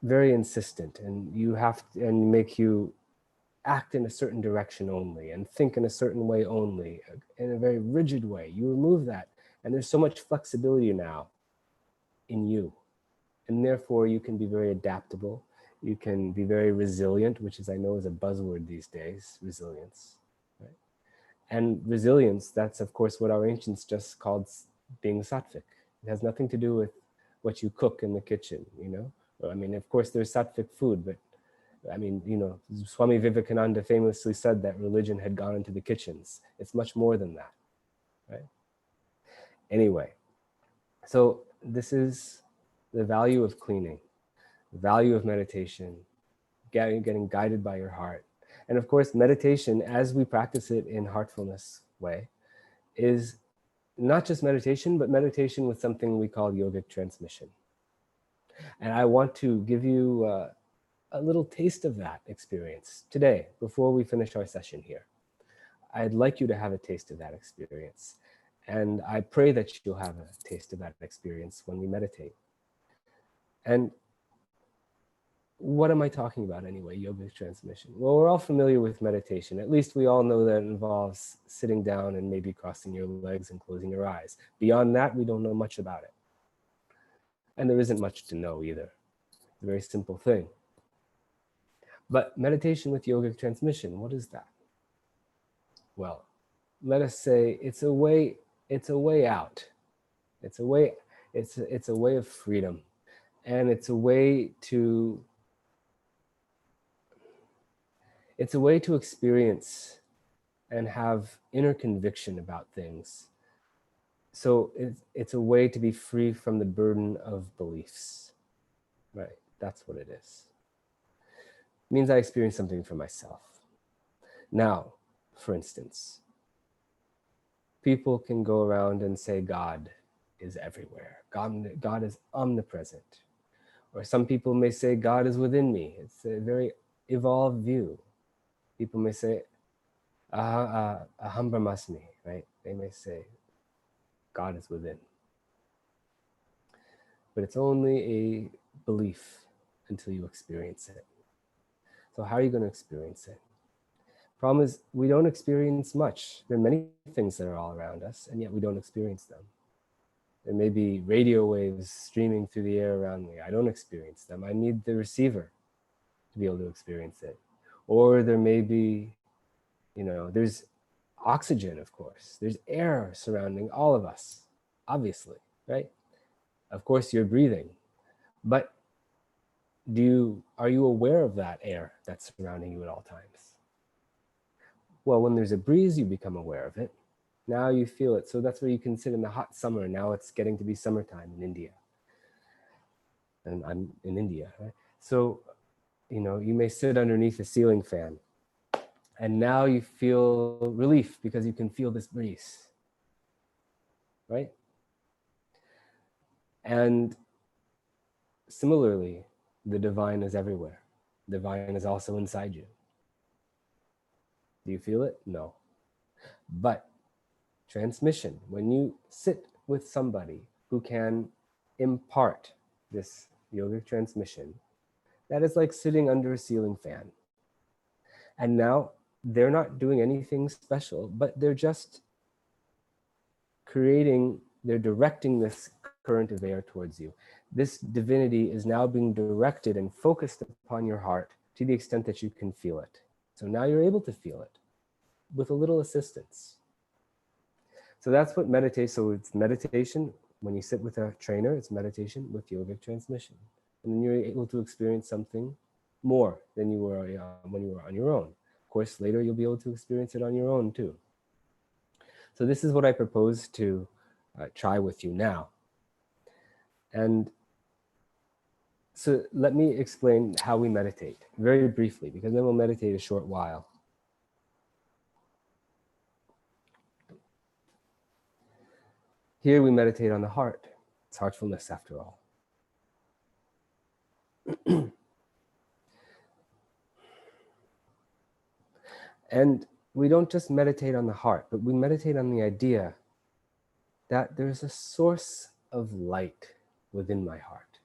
very insistent, and you have to, and make you act in a certain direction only and think in a certain way only, in a very rigid way, you remove that, and there's so much flexibility now in you, and therefore you can be very adaptable. You can be very resilient, which is, I know, is a buzzword these days, resilience, right? And resilience, that's of course what our ancients just called being sattvic. It has nothing to do with what you cook in the kitchen, you know? I mean, of course there's sattvic food, but I mean, you know, Swami Vivekananda famously said that religion had gone into the kitchens. It's much more than that, right? Anyway, so this is the value of cleaning, the value of meditation, getting guided by your heart. And of course, meditation, as we practice it in Heartfulness way, is not just meditation, but meditation with something we call yogic transmission. And I want to give you a little taste of that experience today, before we finish our session here. I'd like you to have a taste of that experience. And I pray that you'll have a taste of that experience when we meditate. And what am I talking about anyway, yogic transmission? Well, we're all familiar with meditation. At least we all know that it involves sitting down and maybe crossing your legs and closing your eyes. Beyond that, we don't know much about it. And there isn't much to know either. It's a very simple thing. But meditation with yogic transmission, what is that? Well, let us say it's a way out. It's a way of freedom. And it's a way to experience and have inner conviction about things. So it's a way to be free from the burden of beliefs, right? That's what it is. It means I experience something for myself. Now, for instance, people can go around and say God is everywhere. God is omnipresent. Or some people may say God is within me. It's a very evolved view. People may say, aham brahmasmi, right? They may say, God is within. But it's only a belief until you experience it. So how are you going to experience it? Problem is, we don't experience much. There are many things that are all around us, and yet we don't experience them. There may be radio waves streaming through the air around me. I don't experience them. I need the receiver to be able to experience it. Or there may be, there's oxygen, of course. There's air surrounding all of us, obviously, right? Of course, you're breathing. But are you aware of that air that's surrounding you at all times? Well, when there's a breeze, you become aware of it. Now you feel it. So that's where you can sit in the hot summer. Now it's getting to be summertime in India. And I'm in India, right? So, you may sit underneath a ceiling fan. And now you feel relief because you can feel this breeze, right? And similarly, the divine is everywhere. The divine is also inside you. Do you feel it? No. But transmission, when you sit with somebody who can impart this yogic transmission, that is like sitting under a ceiling fan. And now they're not doing anything special, but they're just they're directing this current of air towards you. This divinity is now being directed and focused upon your heart to the extent that you can feel it. So now you're able to feel it with a little assistance. So that's what meditation, so it's meditation. When you sit with a trainer, it's meditation with yogic transmission. And then you're able to experience something more than you were when you were on your own. Of course, later you'll be able to experience it on your own too. So this is what I propose to try with you now. And so let me explain how we meditate very briefly, because then we'll meditate a short while. Here we meditate on the heart. It's heartfulness after all. And we don't just meditate on the heart, but we meditate on the idea that there's a source of light within my heart.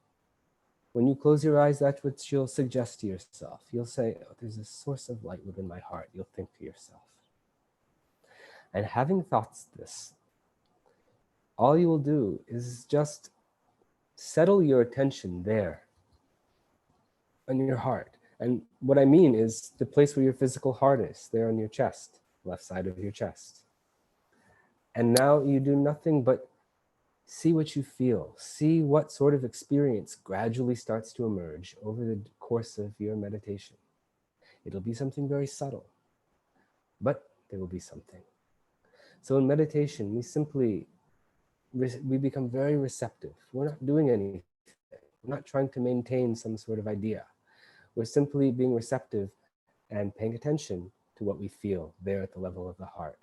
When you close your eyes, that's what you'll suggest to yourself. You'll say, oh, there's a source of light within my heart. You'll think to yourself. And having thoughts this, all you will do is just settle your attention there on your heart. And what I mean is the place where your physical heart is, there on your chest, left side of your chest. And now you do nothing but see what you feel. See what sort of experience gradually starts to emerge over the course of your meditation. It'll be something very subtle, but there will be something. So in meditation, we become very receptive. We're not doing anything. We're not trying to maintain some sort of idea. We're simply being receptive and paying attention to what we feel there at the level of the heart.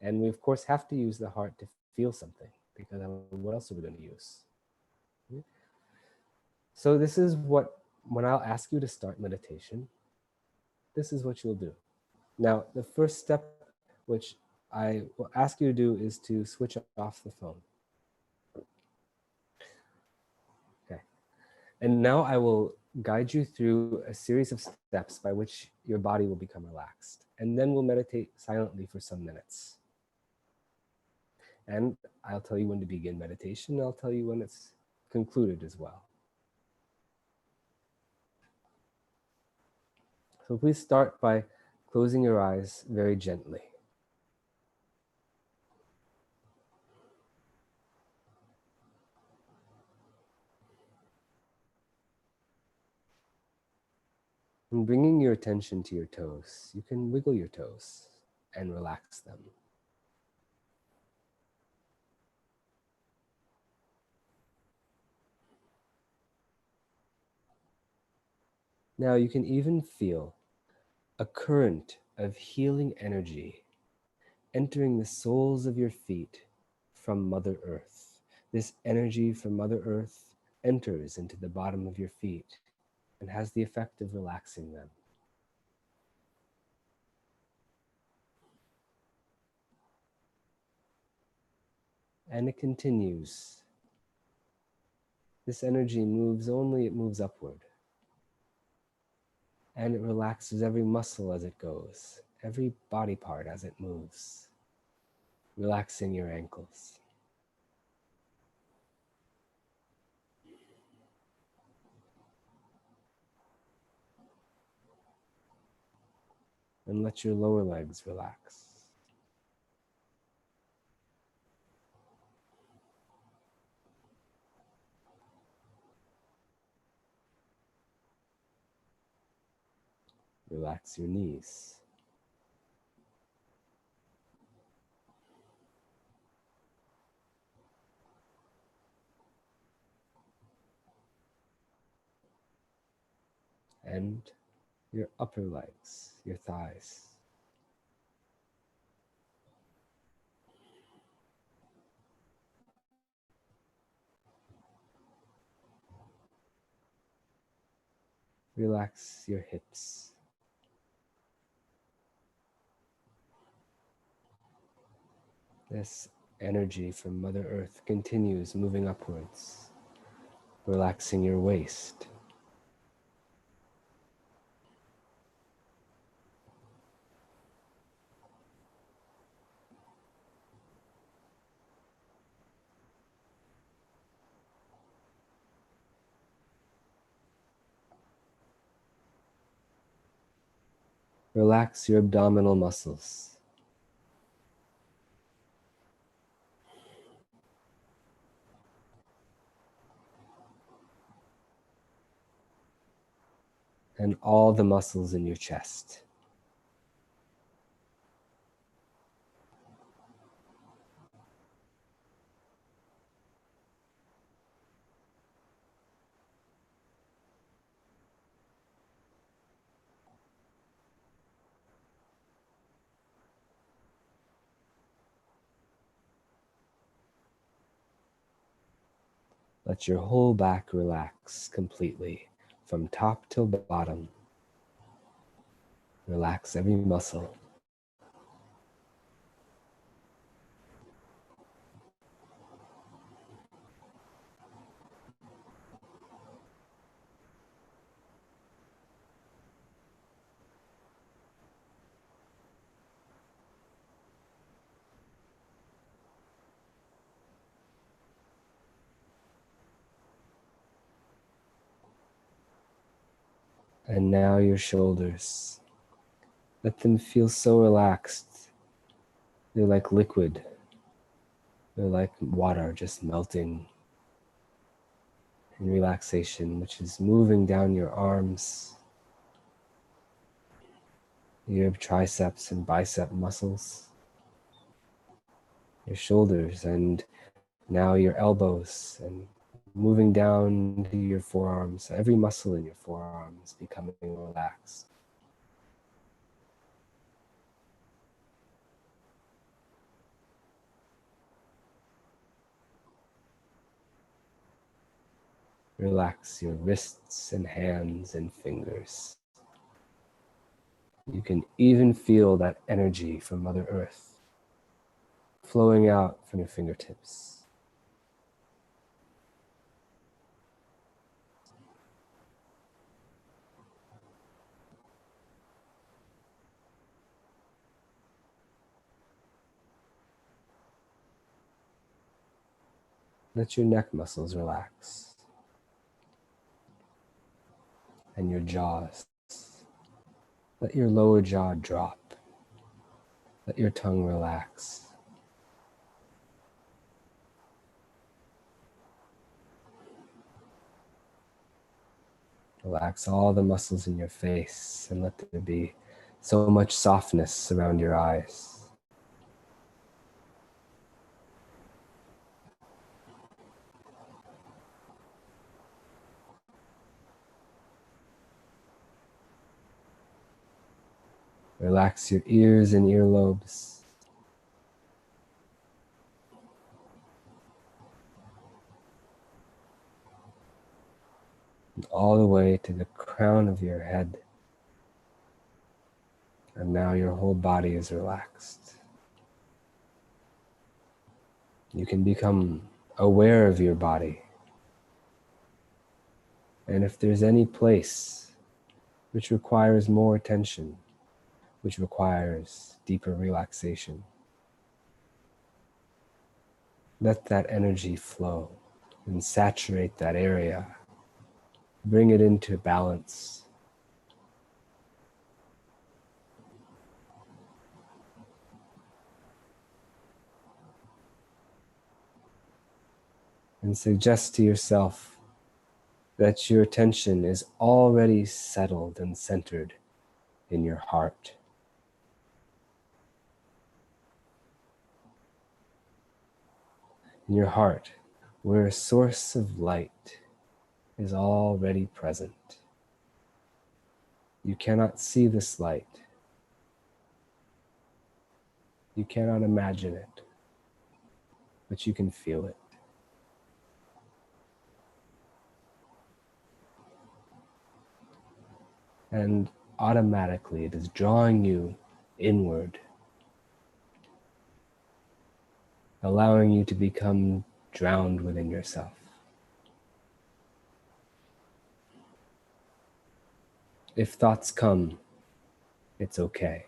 And we, of course, have to use the heart to feel something, because what else are we going to use? So this is when I'll ask you to start meditation, this is what you'll do. Now, the first step, which I will ask you to do, is to switch off the phone. Okay. And now I will guide you through a series of steps by which your body will become relaxed. And then we'll meditate silently for some minutes. And I'll tell you when to begin meditation. I'll tell you when it's concluded as well. So please start by closing your eyes very gently. And bringing your attention to your toes, you can wiggle your toes and relax them. Now you can even feel a current of healing energy entering the soles of your feet from Mother Earth. This energy from Mother Earth enters into the bottom of your feet and has the effect of relaxing them. And it continues. This energy moves only, it moves upward. And it relaxes every muscle as it goes, every body part as it moves, relaxing your ankles. And let your lower legs relax. Relax your knees. And your upper legs, your thighs. Relax your hips. This energy from Mother Earth continues moving upwards, relaxing your waist. Relax your abdominal muscles. And all the muscles in your chest. Let your whole back relax completely, from top till bottom. Relax every muscle. And now your shoulders. Let them feel so relaxed. They're like liquid. They're like water just melting in relaxation, which is moving down your arms, your triceps and bicep muscles, your shoulders, and now your elbows, and moving down to your forearms, every muscle in your forearms becoming relaxed. Relax your wrists and hands and fingers. You can even feel that energy from Mother Earth flowing out from your fingertips. Let your neck muscles relax and your jaws. Let your lower jaw drop. Let your tongue relax. Relax all the muscles in your face and let there be so much softness around your eyes. Relax your ears and earlobes. And all the way to the crown of your head. And now your whole body is relaxed. You can become aware of your body. And if there's any place which requires more attention, which requires deeper relaxation, let that energy flow and saturate that area. Bring it into balance. And suggest to yourself that your attention is already settled and centered in your heart. In your heart, where a source of light is already present. You cannot see this light. You cannot imagine it, but you can feel it. And automatically it is drawing you inward, allowing you to become drowned within yourself. If thoughts come, it's okay.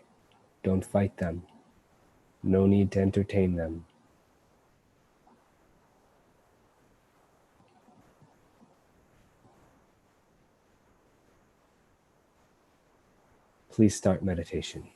Don't fight them. No need to entertain them. Please start meditation.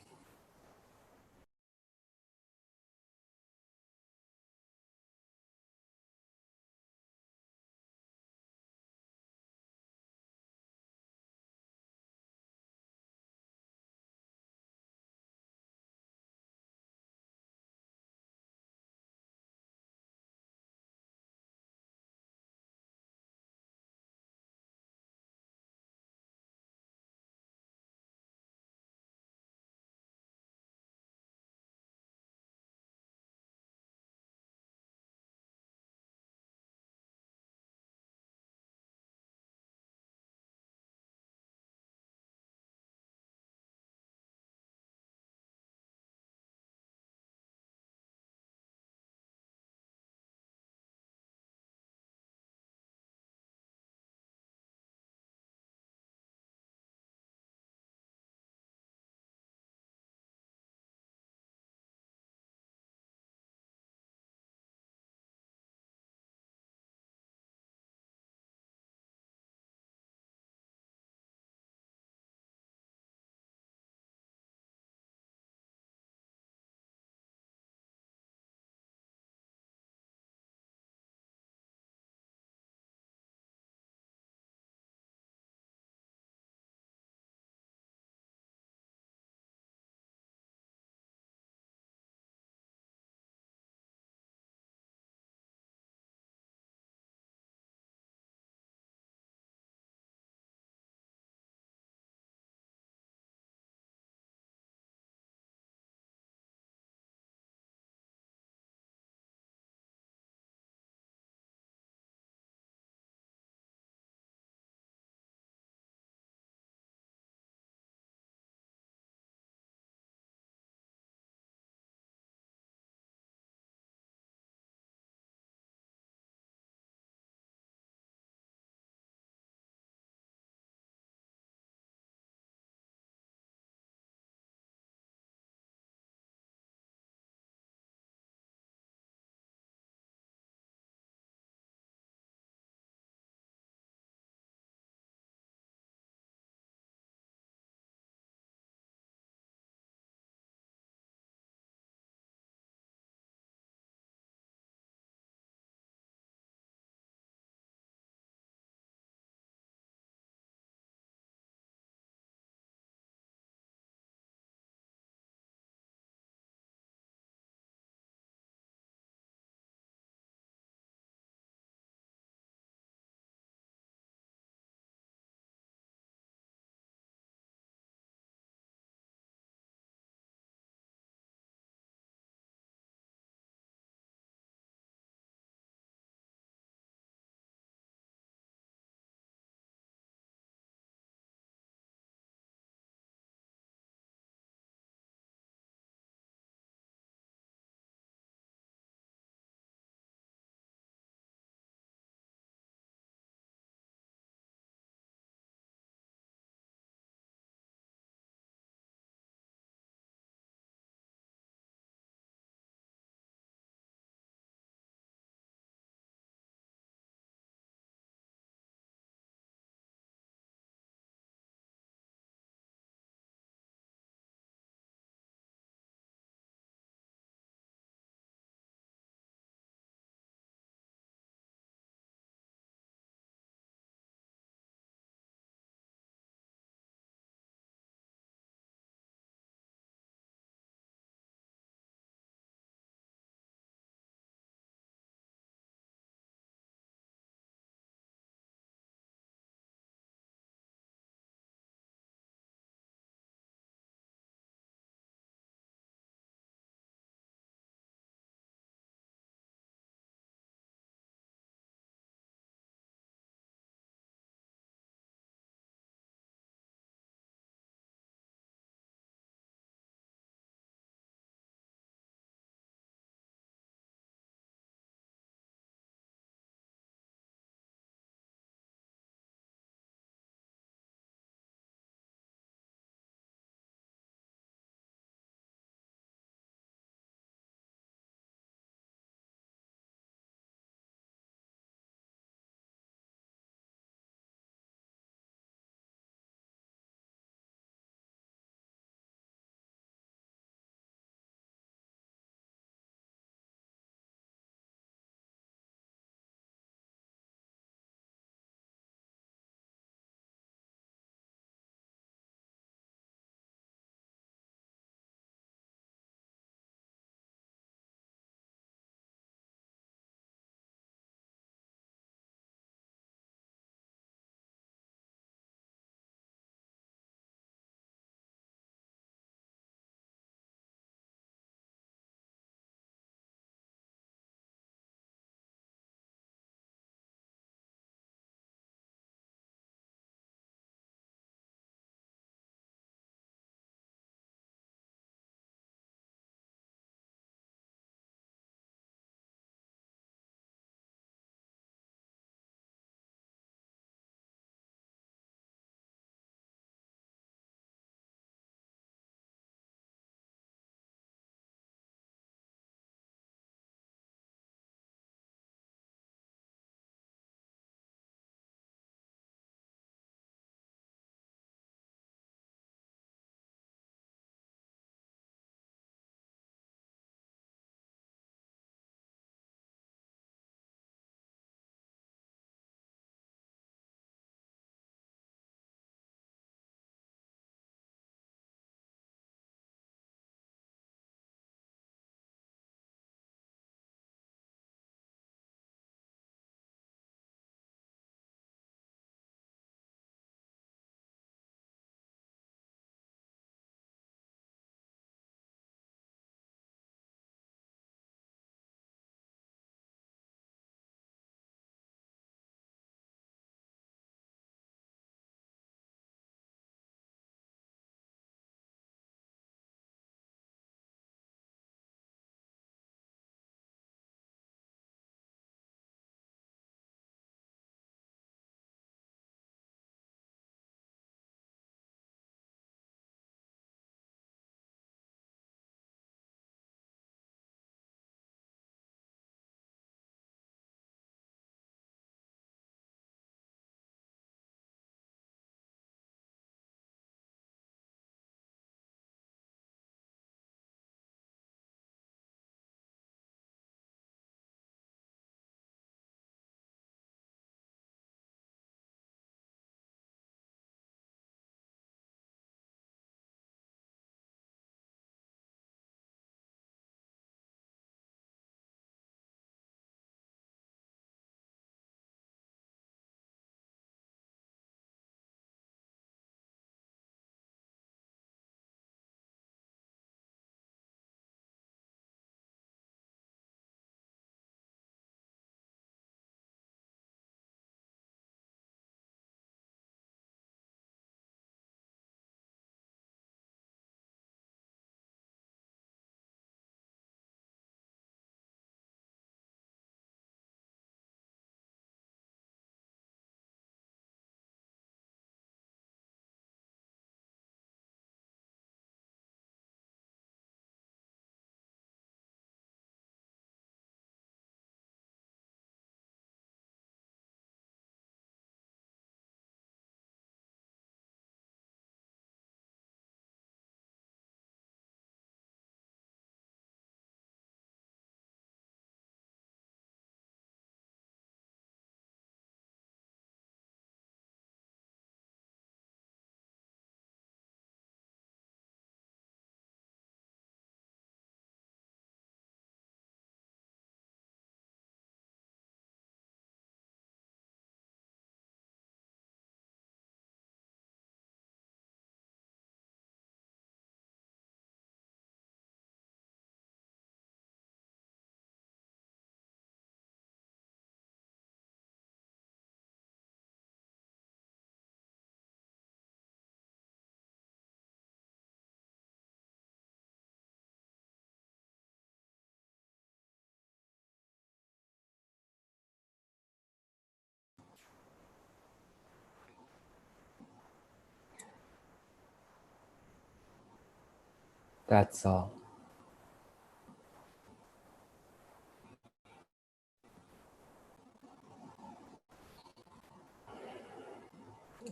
That's all.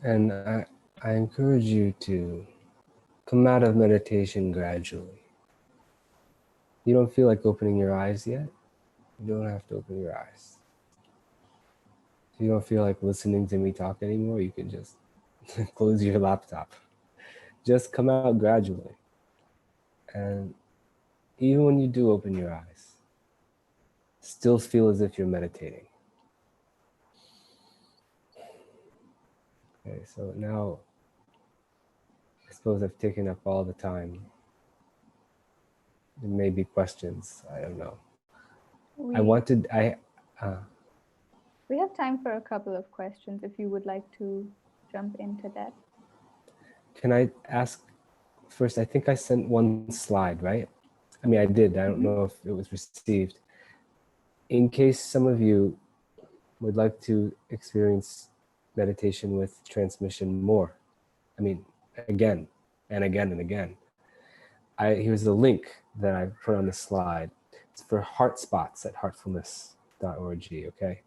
And I encourage you to come out of meditation gradually. You don't feel like opening your eyes yet? You don't have to open your eyes. If you don't feel like listening to me talk anymore, you can just close your laptop. Just come out gradually. And even when you do open your eyes, still feel as if you're meditating. Okay, so now I suppose I've taken up all the time. There may be questions. I don't know. We have time for a couple of questions if you would like to jump into that. Can I ask first? I think I sent one slide, right? I mean, I did. I don't know if it was received. In case some of you would like to experience meditation with transmission more, I mean, again and again and again, here's the link that I put on the slide. It's for heart spots at heartfulness.org, okay?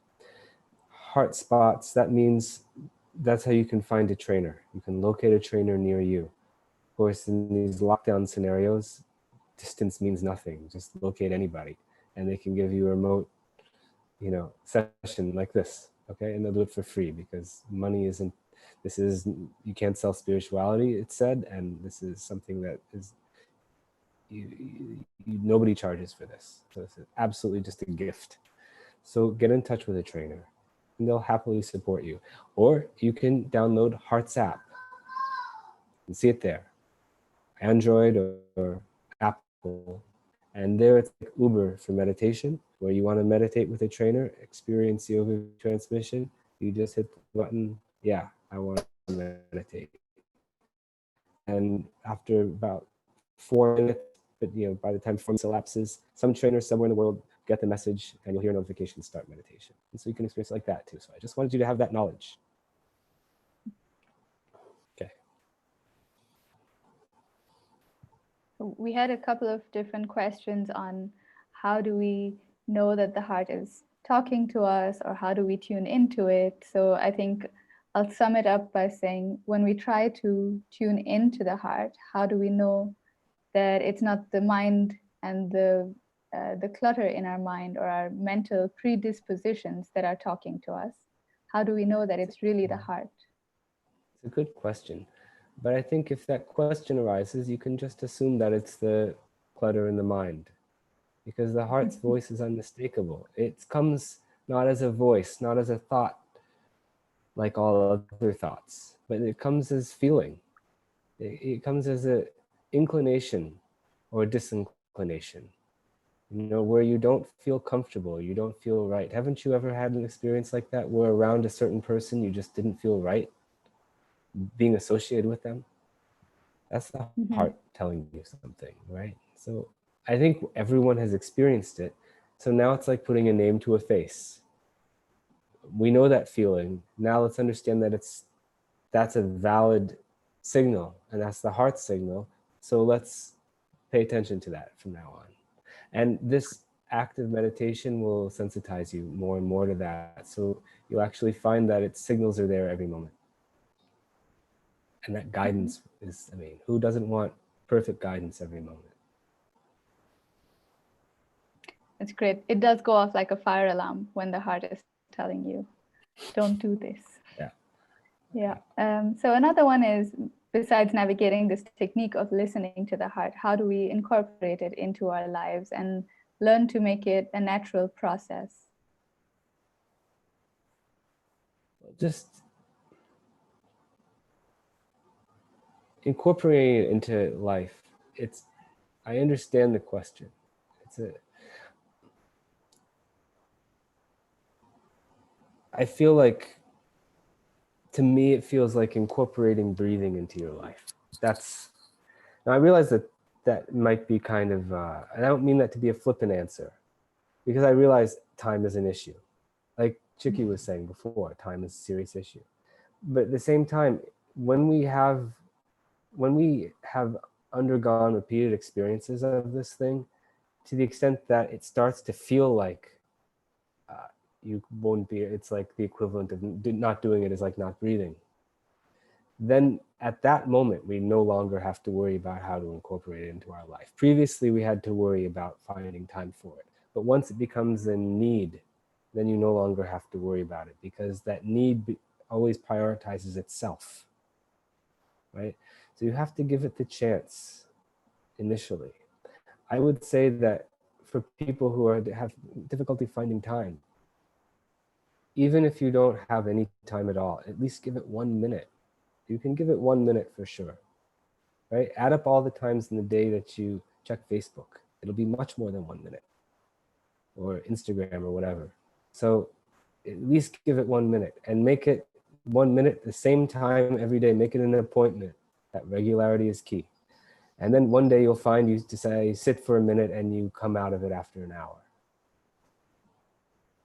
Heart spots, that means that's how you can find a trainer. You can locate a trainer near you. Of course, in these lockdown scenarios, distance means nothing. Just locate anybody and they can give you a remote, session like this, okay? And they'll do it for free because money isn't, you can't sell spirituality, it's said, and this is something that is, nobody charges for this. So it's absolutely just a gift. So get in touch with a trainer and they'll happily support you. Or you can download Heart's app and see it there, Android or Apple. And there it's like Uber for meditation, where you want to meditate with a trainer, experience yoga transmission. You just hit the button, yeah, I want to meditate. And after about 4 minutes, but by the time 4 minutes elapses, some trainer somewhere in the world get the message and you'll hear a notification start meditation. And so you can experience it like that too. So I just wanted you to have that knowledge. Okay. We had a couple of different questions on how do we know that the heart is talking to us, or how do we tune into it? So I think I'll sum it up by saying, when we try to tune into the heart, how do we know that it's not the mind and the clutter in our mind or our mental predispositions that are talking to us? How do we know that it's really the heart? It's a good question. But I think if that question arises, you can just assume that it's the clutter in the mind, because the heart's voice is unmistakable. It comes not as a voice, not as a thought like all other thoughts, but it comes as feeling. It comes as an inclination or disinclination, where you don't feel comfortable, you don't feel right. Haven't you ever had an experience like that, where around a certain person you just didn't feel right being associated with them? That's the heart telling you something, right? So I think everyone has experienced it. So now it's like putting a name to a face. We know that feeling. Now let's understand that that's a valid signal, and that's the heart signal. So let's pay attention to that from now on. And this active meditation will sensitize you more and more to that. So you'll actually find that its signals are there every moment. And that guidance is, who doesn't want perfect guidance every moment? It's great. It does go off like a fire alarm when the heart is telling you, don't do this. Yeah. So another one is, besides navigating this technique of listening to the heart, how do we incorporate it into our lives and learn to make it a natural process? Just incorporating it into life. I understand the question. I feel like, to me, it feels like incorporating breathing into your life. Now I realize that might be kind of, and I don't mean that to be a flippant answer, because I realize time is an issue. Like Chicky was saying before, time is a serious issue. But at the same time, when we have undergone repeated experiences of this thing, to the extent that it starts to feel like you won't be, it's like the equivalent of not doing it is like not breathing, then at that moment, we no longer have to worry about how to incorporate it into our life. Previously, we had to worry about finding time for it. But once it becomes a need, then you no longer have to worry about it, because that need always prioritizes itself, right? So you have to give it the chance initially. I would say that for people who have difficulty finding time, even if you don't have any time at all, at least give it 1 minute. You can give it 1 minute for sure, right? Add up all the times in the day that you check Facebook. It'll be much more than 1 minute, or Instagram or whatever. So at least give it 1 minute, and make it 1 minute the same time every day. Make it an appointment. That regularity is key. And then one day you'll find you to say, sit for a minute, and you come out of it after an hour.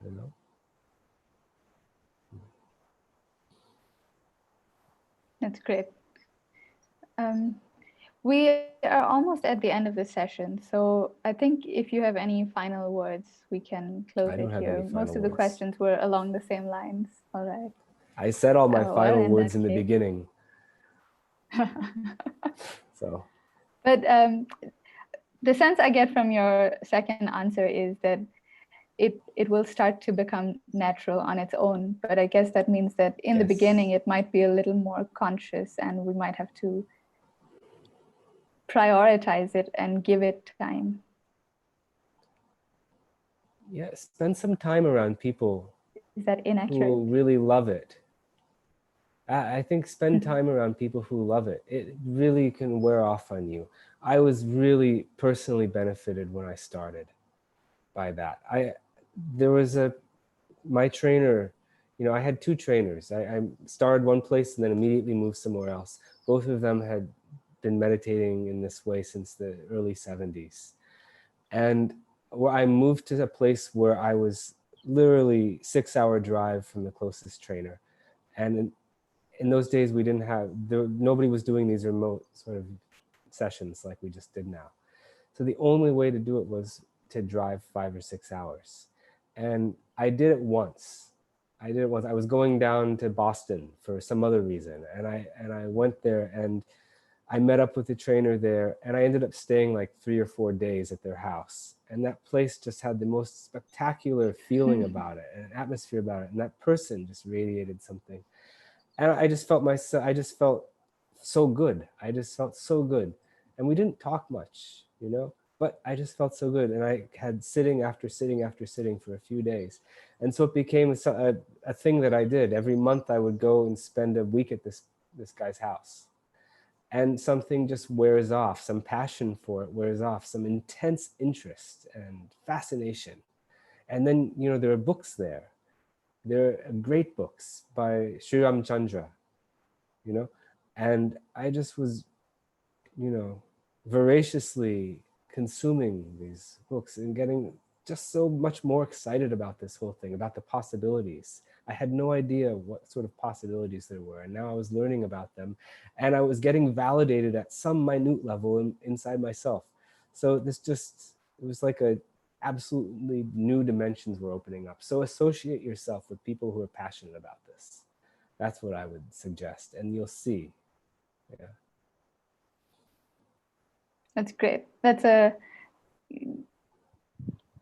You know? That's great. We are almost at the end of the session, so I think if you have any final words, we can close I don't it have here. any Most final of the words. questions were along the same lines. All right. I said all my Well, final in words that in the case. beginning. So. But the sense I get from your second answer is that it will start to become natural on its own. But I guess that means that in the beginning, it might be a little more conscious, and we might have to prioritize it and give it time. Yeah, spend some time around people Is that inaccurate? who really love it. I think spend time around people who love it. It really can wear off on you. I was really personally benefited when I started by that. There was my trainer, you know, I had two trainers. I started one place and then immediately moved somewhere else. Both of them had been meditating in this way since the early 70s. And I moved to a place where I was literally 6-hour drive from the closest trainer. And in those days, we didn't have, nobody was doing these remote sort of sessions like we just did now. So the only way to do it was to drive 5 or 6 hours. And I did it once. I was going down to Boston for some other reason. And I went there, and I met up with the trainer there, and I ended up staying like 3 or 4 days at their house. And that place just had the most spectacular feeling about it, and an atmosphere about it. And that person just radiated something. And I just felt so good. I just felt so good. And we didn't talk much, you know, but I just felt so good. And I had sitting after sitting after sitting for a few days. And so it became a thing that I did. Every month I would go and spend a week at this guy's house. And something just wears off, some passion for it wears off, some intense interest and fascination. And then, you know, there are books there. There are great books by Sri Ramchandra, you know, and I just was, you know, voraciously consuming these books and getting just so much more excited about this whole thing, about the possibilities. I had no idea what sort of possibilities there were, and now I was learning about them, and I was getting validated at some minute level inside myself. So it was like absolutely new dimensions were opening up. So associate yourself with people who are passionate about this. That's what I would suggest, and you'll see. Yeah. That's great. That's a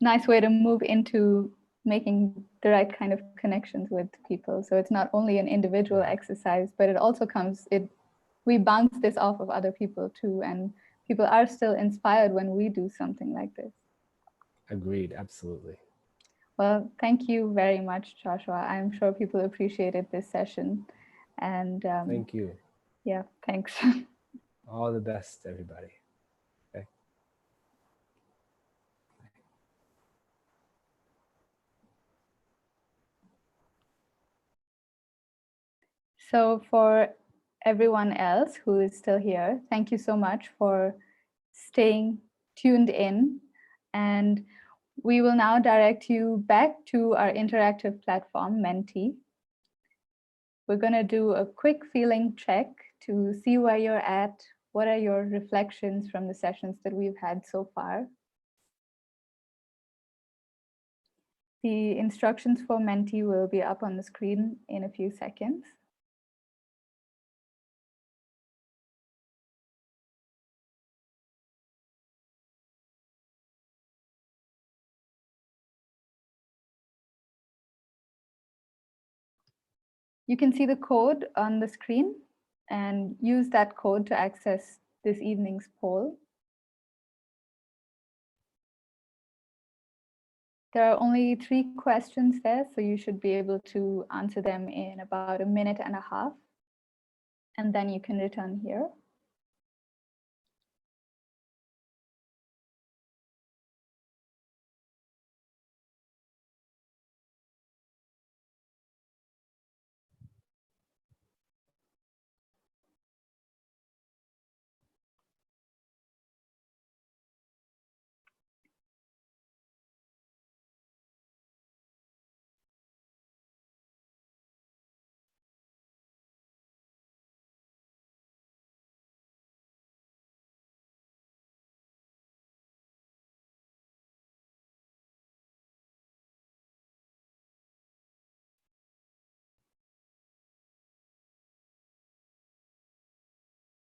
nice way to move into making the right kind of connections with people. So it's not only an individual exercise, but it also we bounce this off of other people too. And people are still inspired when we do something like this. Agreed, absolutely. Well, thank you very much, Joshua. I'm sure people appreciated this session. And thank you. Yeah, thanks. All the best, everybody. Okay. So for everyone else who is still here, thank you so much for staying tuned in. And we will now direct you back to our interactive platform, Menti. We're going to do a quick feeling check to see where you're at, What are your reflections from the sessions that we've had so far? The instructions for Menti will be up on the screen in a few seconds. You can see the code on the screen and use that code to access this evening's poll. There are only 3 questions there, so you should be able to answer them in about a minute and a half. And then you can return here.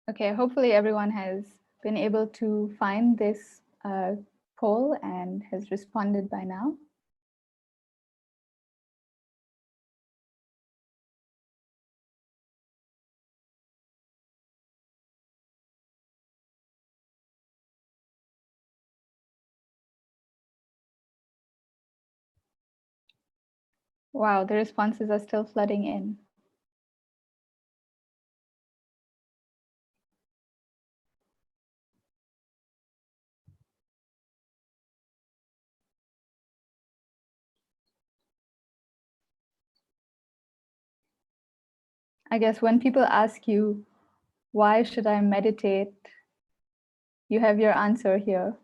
Okay, hopefully everyone has been able to find this poll and has responded by now. Wow, the responses are still flooding in. I guess when people ask you, why should I meditate? You have your answer here.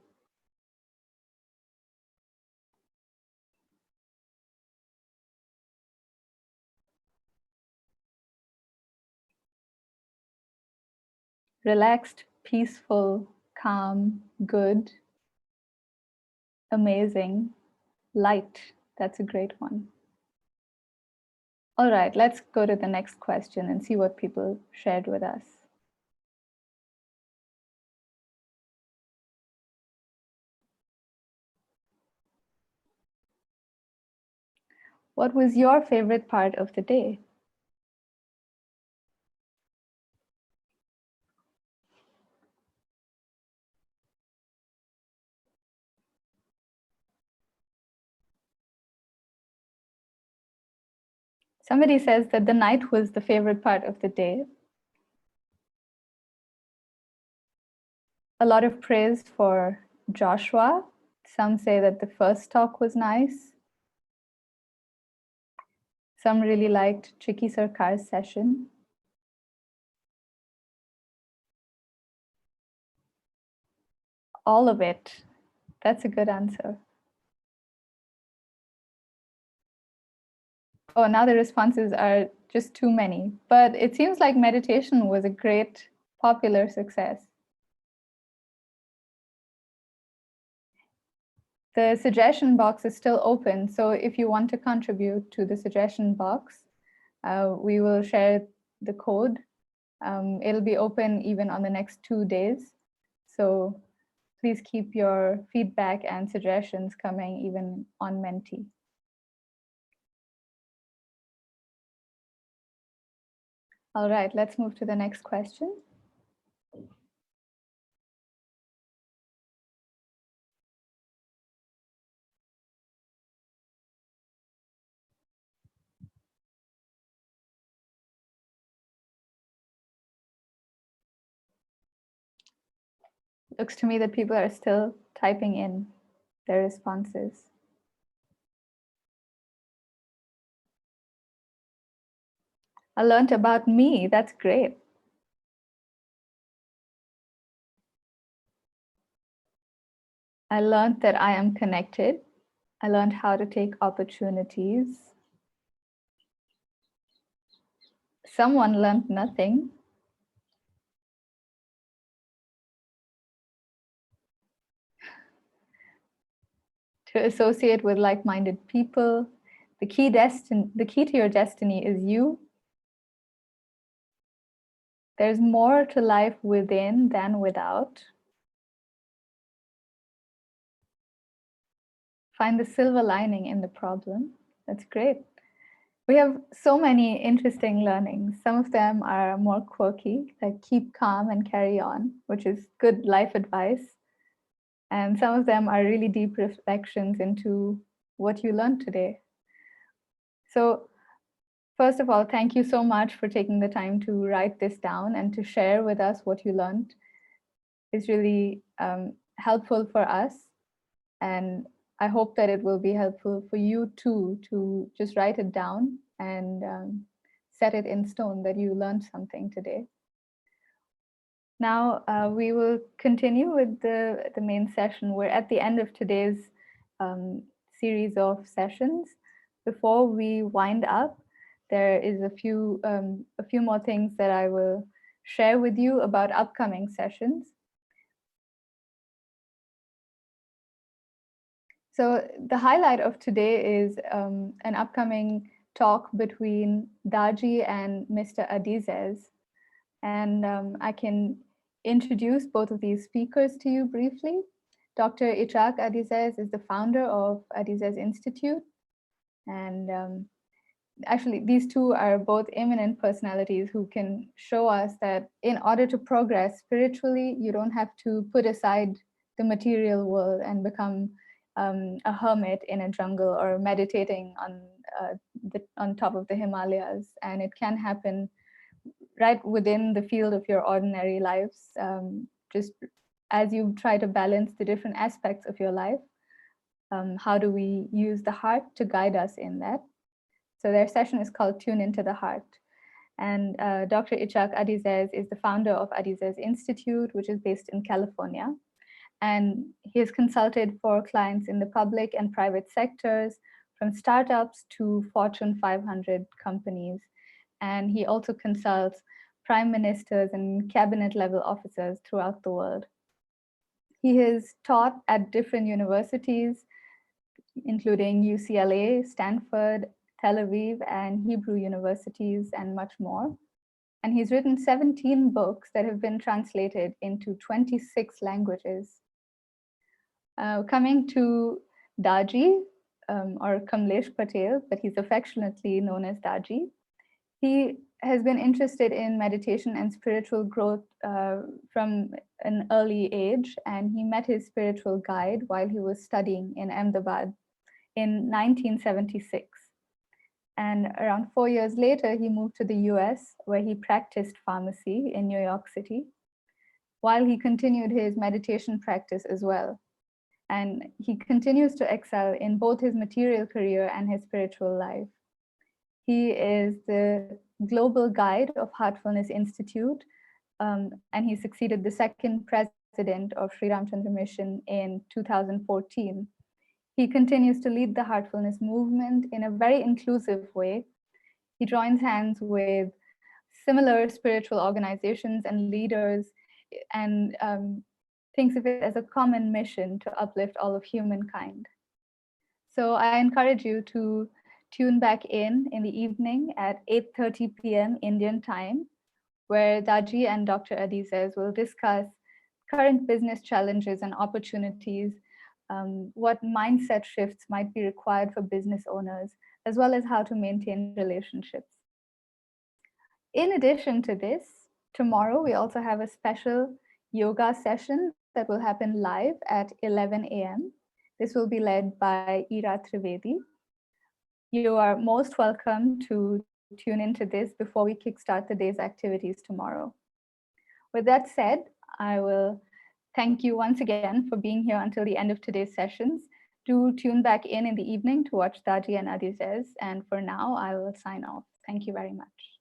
Relaxed, peaceful, calm, good, amazing, light. That's a great one. All right, let's go to the next question and see what people shared with us. What was your favorite part of the day? Somebody says that the night was the favorite part of the day. A lot of praise for Joshua. Some say that the first talk was nice. Some really liked Chiki Sarkar's session. All of it. That's a good answer. Oh, now the responses are just too many. But it seems like meditation was a great popular success. The suggestion box is still open. So if you want to contribute to the suggestion box, we will share the code. It'll be open even on the next 2 days. So please keep your feedback and suggestions coming even on Menti. All right, let's move to the next question. Looks to me that people are still typing in their responses. I learned about me. That's great. I learned that I am connected. I learned how to take opportunities. Someone learned nothing. to associate with like-minded people. The key to your destiny is you. There's more to life within than without. Find the silver lining in the problem. That's great. We have so many interesting learnings. Some of them are more quirky, like keep calm and carry on, which is good life advice. And some of them are really deep reflections into what you learned today. So first of all, thank you so much for taking the time to write this down and to share with us what you learned. It's really helpful for us. And I hope that it will be helpful for you too, to just write it down and set it in stone that you learned something today. Now we will continue with the main session. We're at the end of today's series of sessions. Before we wind up, there is a few more things that I will share with you about upcoming sessions. So the highlight of today is an upcoming talk between Daaji and Mr. Adizes. And I can introduce both of these speakers to you briefly. Dr. Ishaq Adizes is the founder of Adizes Institute. And actually, these two are both eminent personalities who can show us that in order to progress spiritually, you don't have to put aside the material world and become a hermit in a jungle or meditating on top of the Himalayas. And it can happen right within the field of your ordinary lives, just as you try to balance the different aspects of your life. How do we use the heart to guide us in that? So their session is called Tune Into the Heart. And Dr. Ishaq Adizes is the founder of Adizes Institute, which is based in California. And he has consulted for clients in the public and private sectors, from startups to Fortune 500 companies. And he also consults prime ministers and cabinet level officers throughout the world. He has taught at different universities, including UCLA, Stanford, Tel Aviv, and Hebrew universities, and much more. And he's written 17 books that have been translated into 26 languages. Coming to Daaji, or Kamlesh Patel, but he's affectionately known as Daaji. He has been interested in meditation and spiritual growth from an early age, and he met his spiritual guide while he was studying in Ahmedabad in 1976. And around 4 years later, he moved to the US, where he practiced pharmacy in New York City, while he continued his meditation practice as well. And he continues to excel in both his material career and his spiritual life. He is the global guide of Heartfulness Institute, and he succeeded the second president of Sri Ramchandra Mission in 2014. He continues to lead the Heartfulness movement in a very inclusive way. He joins hands with similar spiritual organizations and leaders, and thinks of it as a common mission to uplift all of humankind. So I encourage you to tune back in the evening at 8:30 p.m. Indian time, where Daaji and Dr. Adizes will discuss current business challenges and opportunities, what mindset shifts might be required for business owners, as well as how to maintain relationships. In addition to this, tomorrow we also have a special yoga session that will happen live at 11 a.m. This will be led by Ira Trivedi. You are most welcome to tune into this before we kickstart the day's activities tomorrow. With that said, I will thank you once again for being here until the end of today's sessions. Do tune back in the evening to watch Daaji and Adizes. And for now, I will sign off. Thank you very much.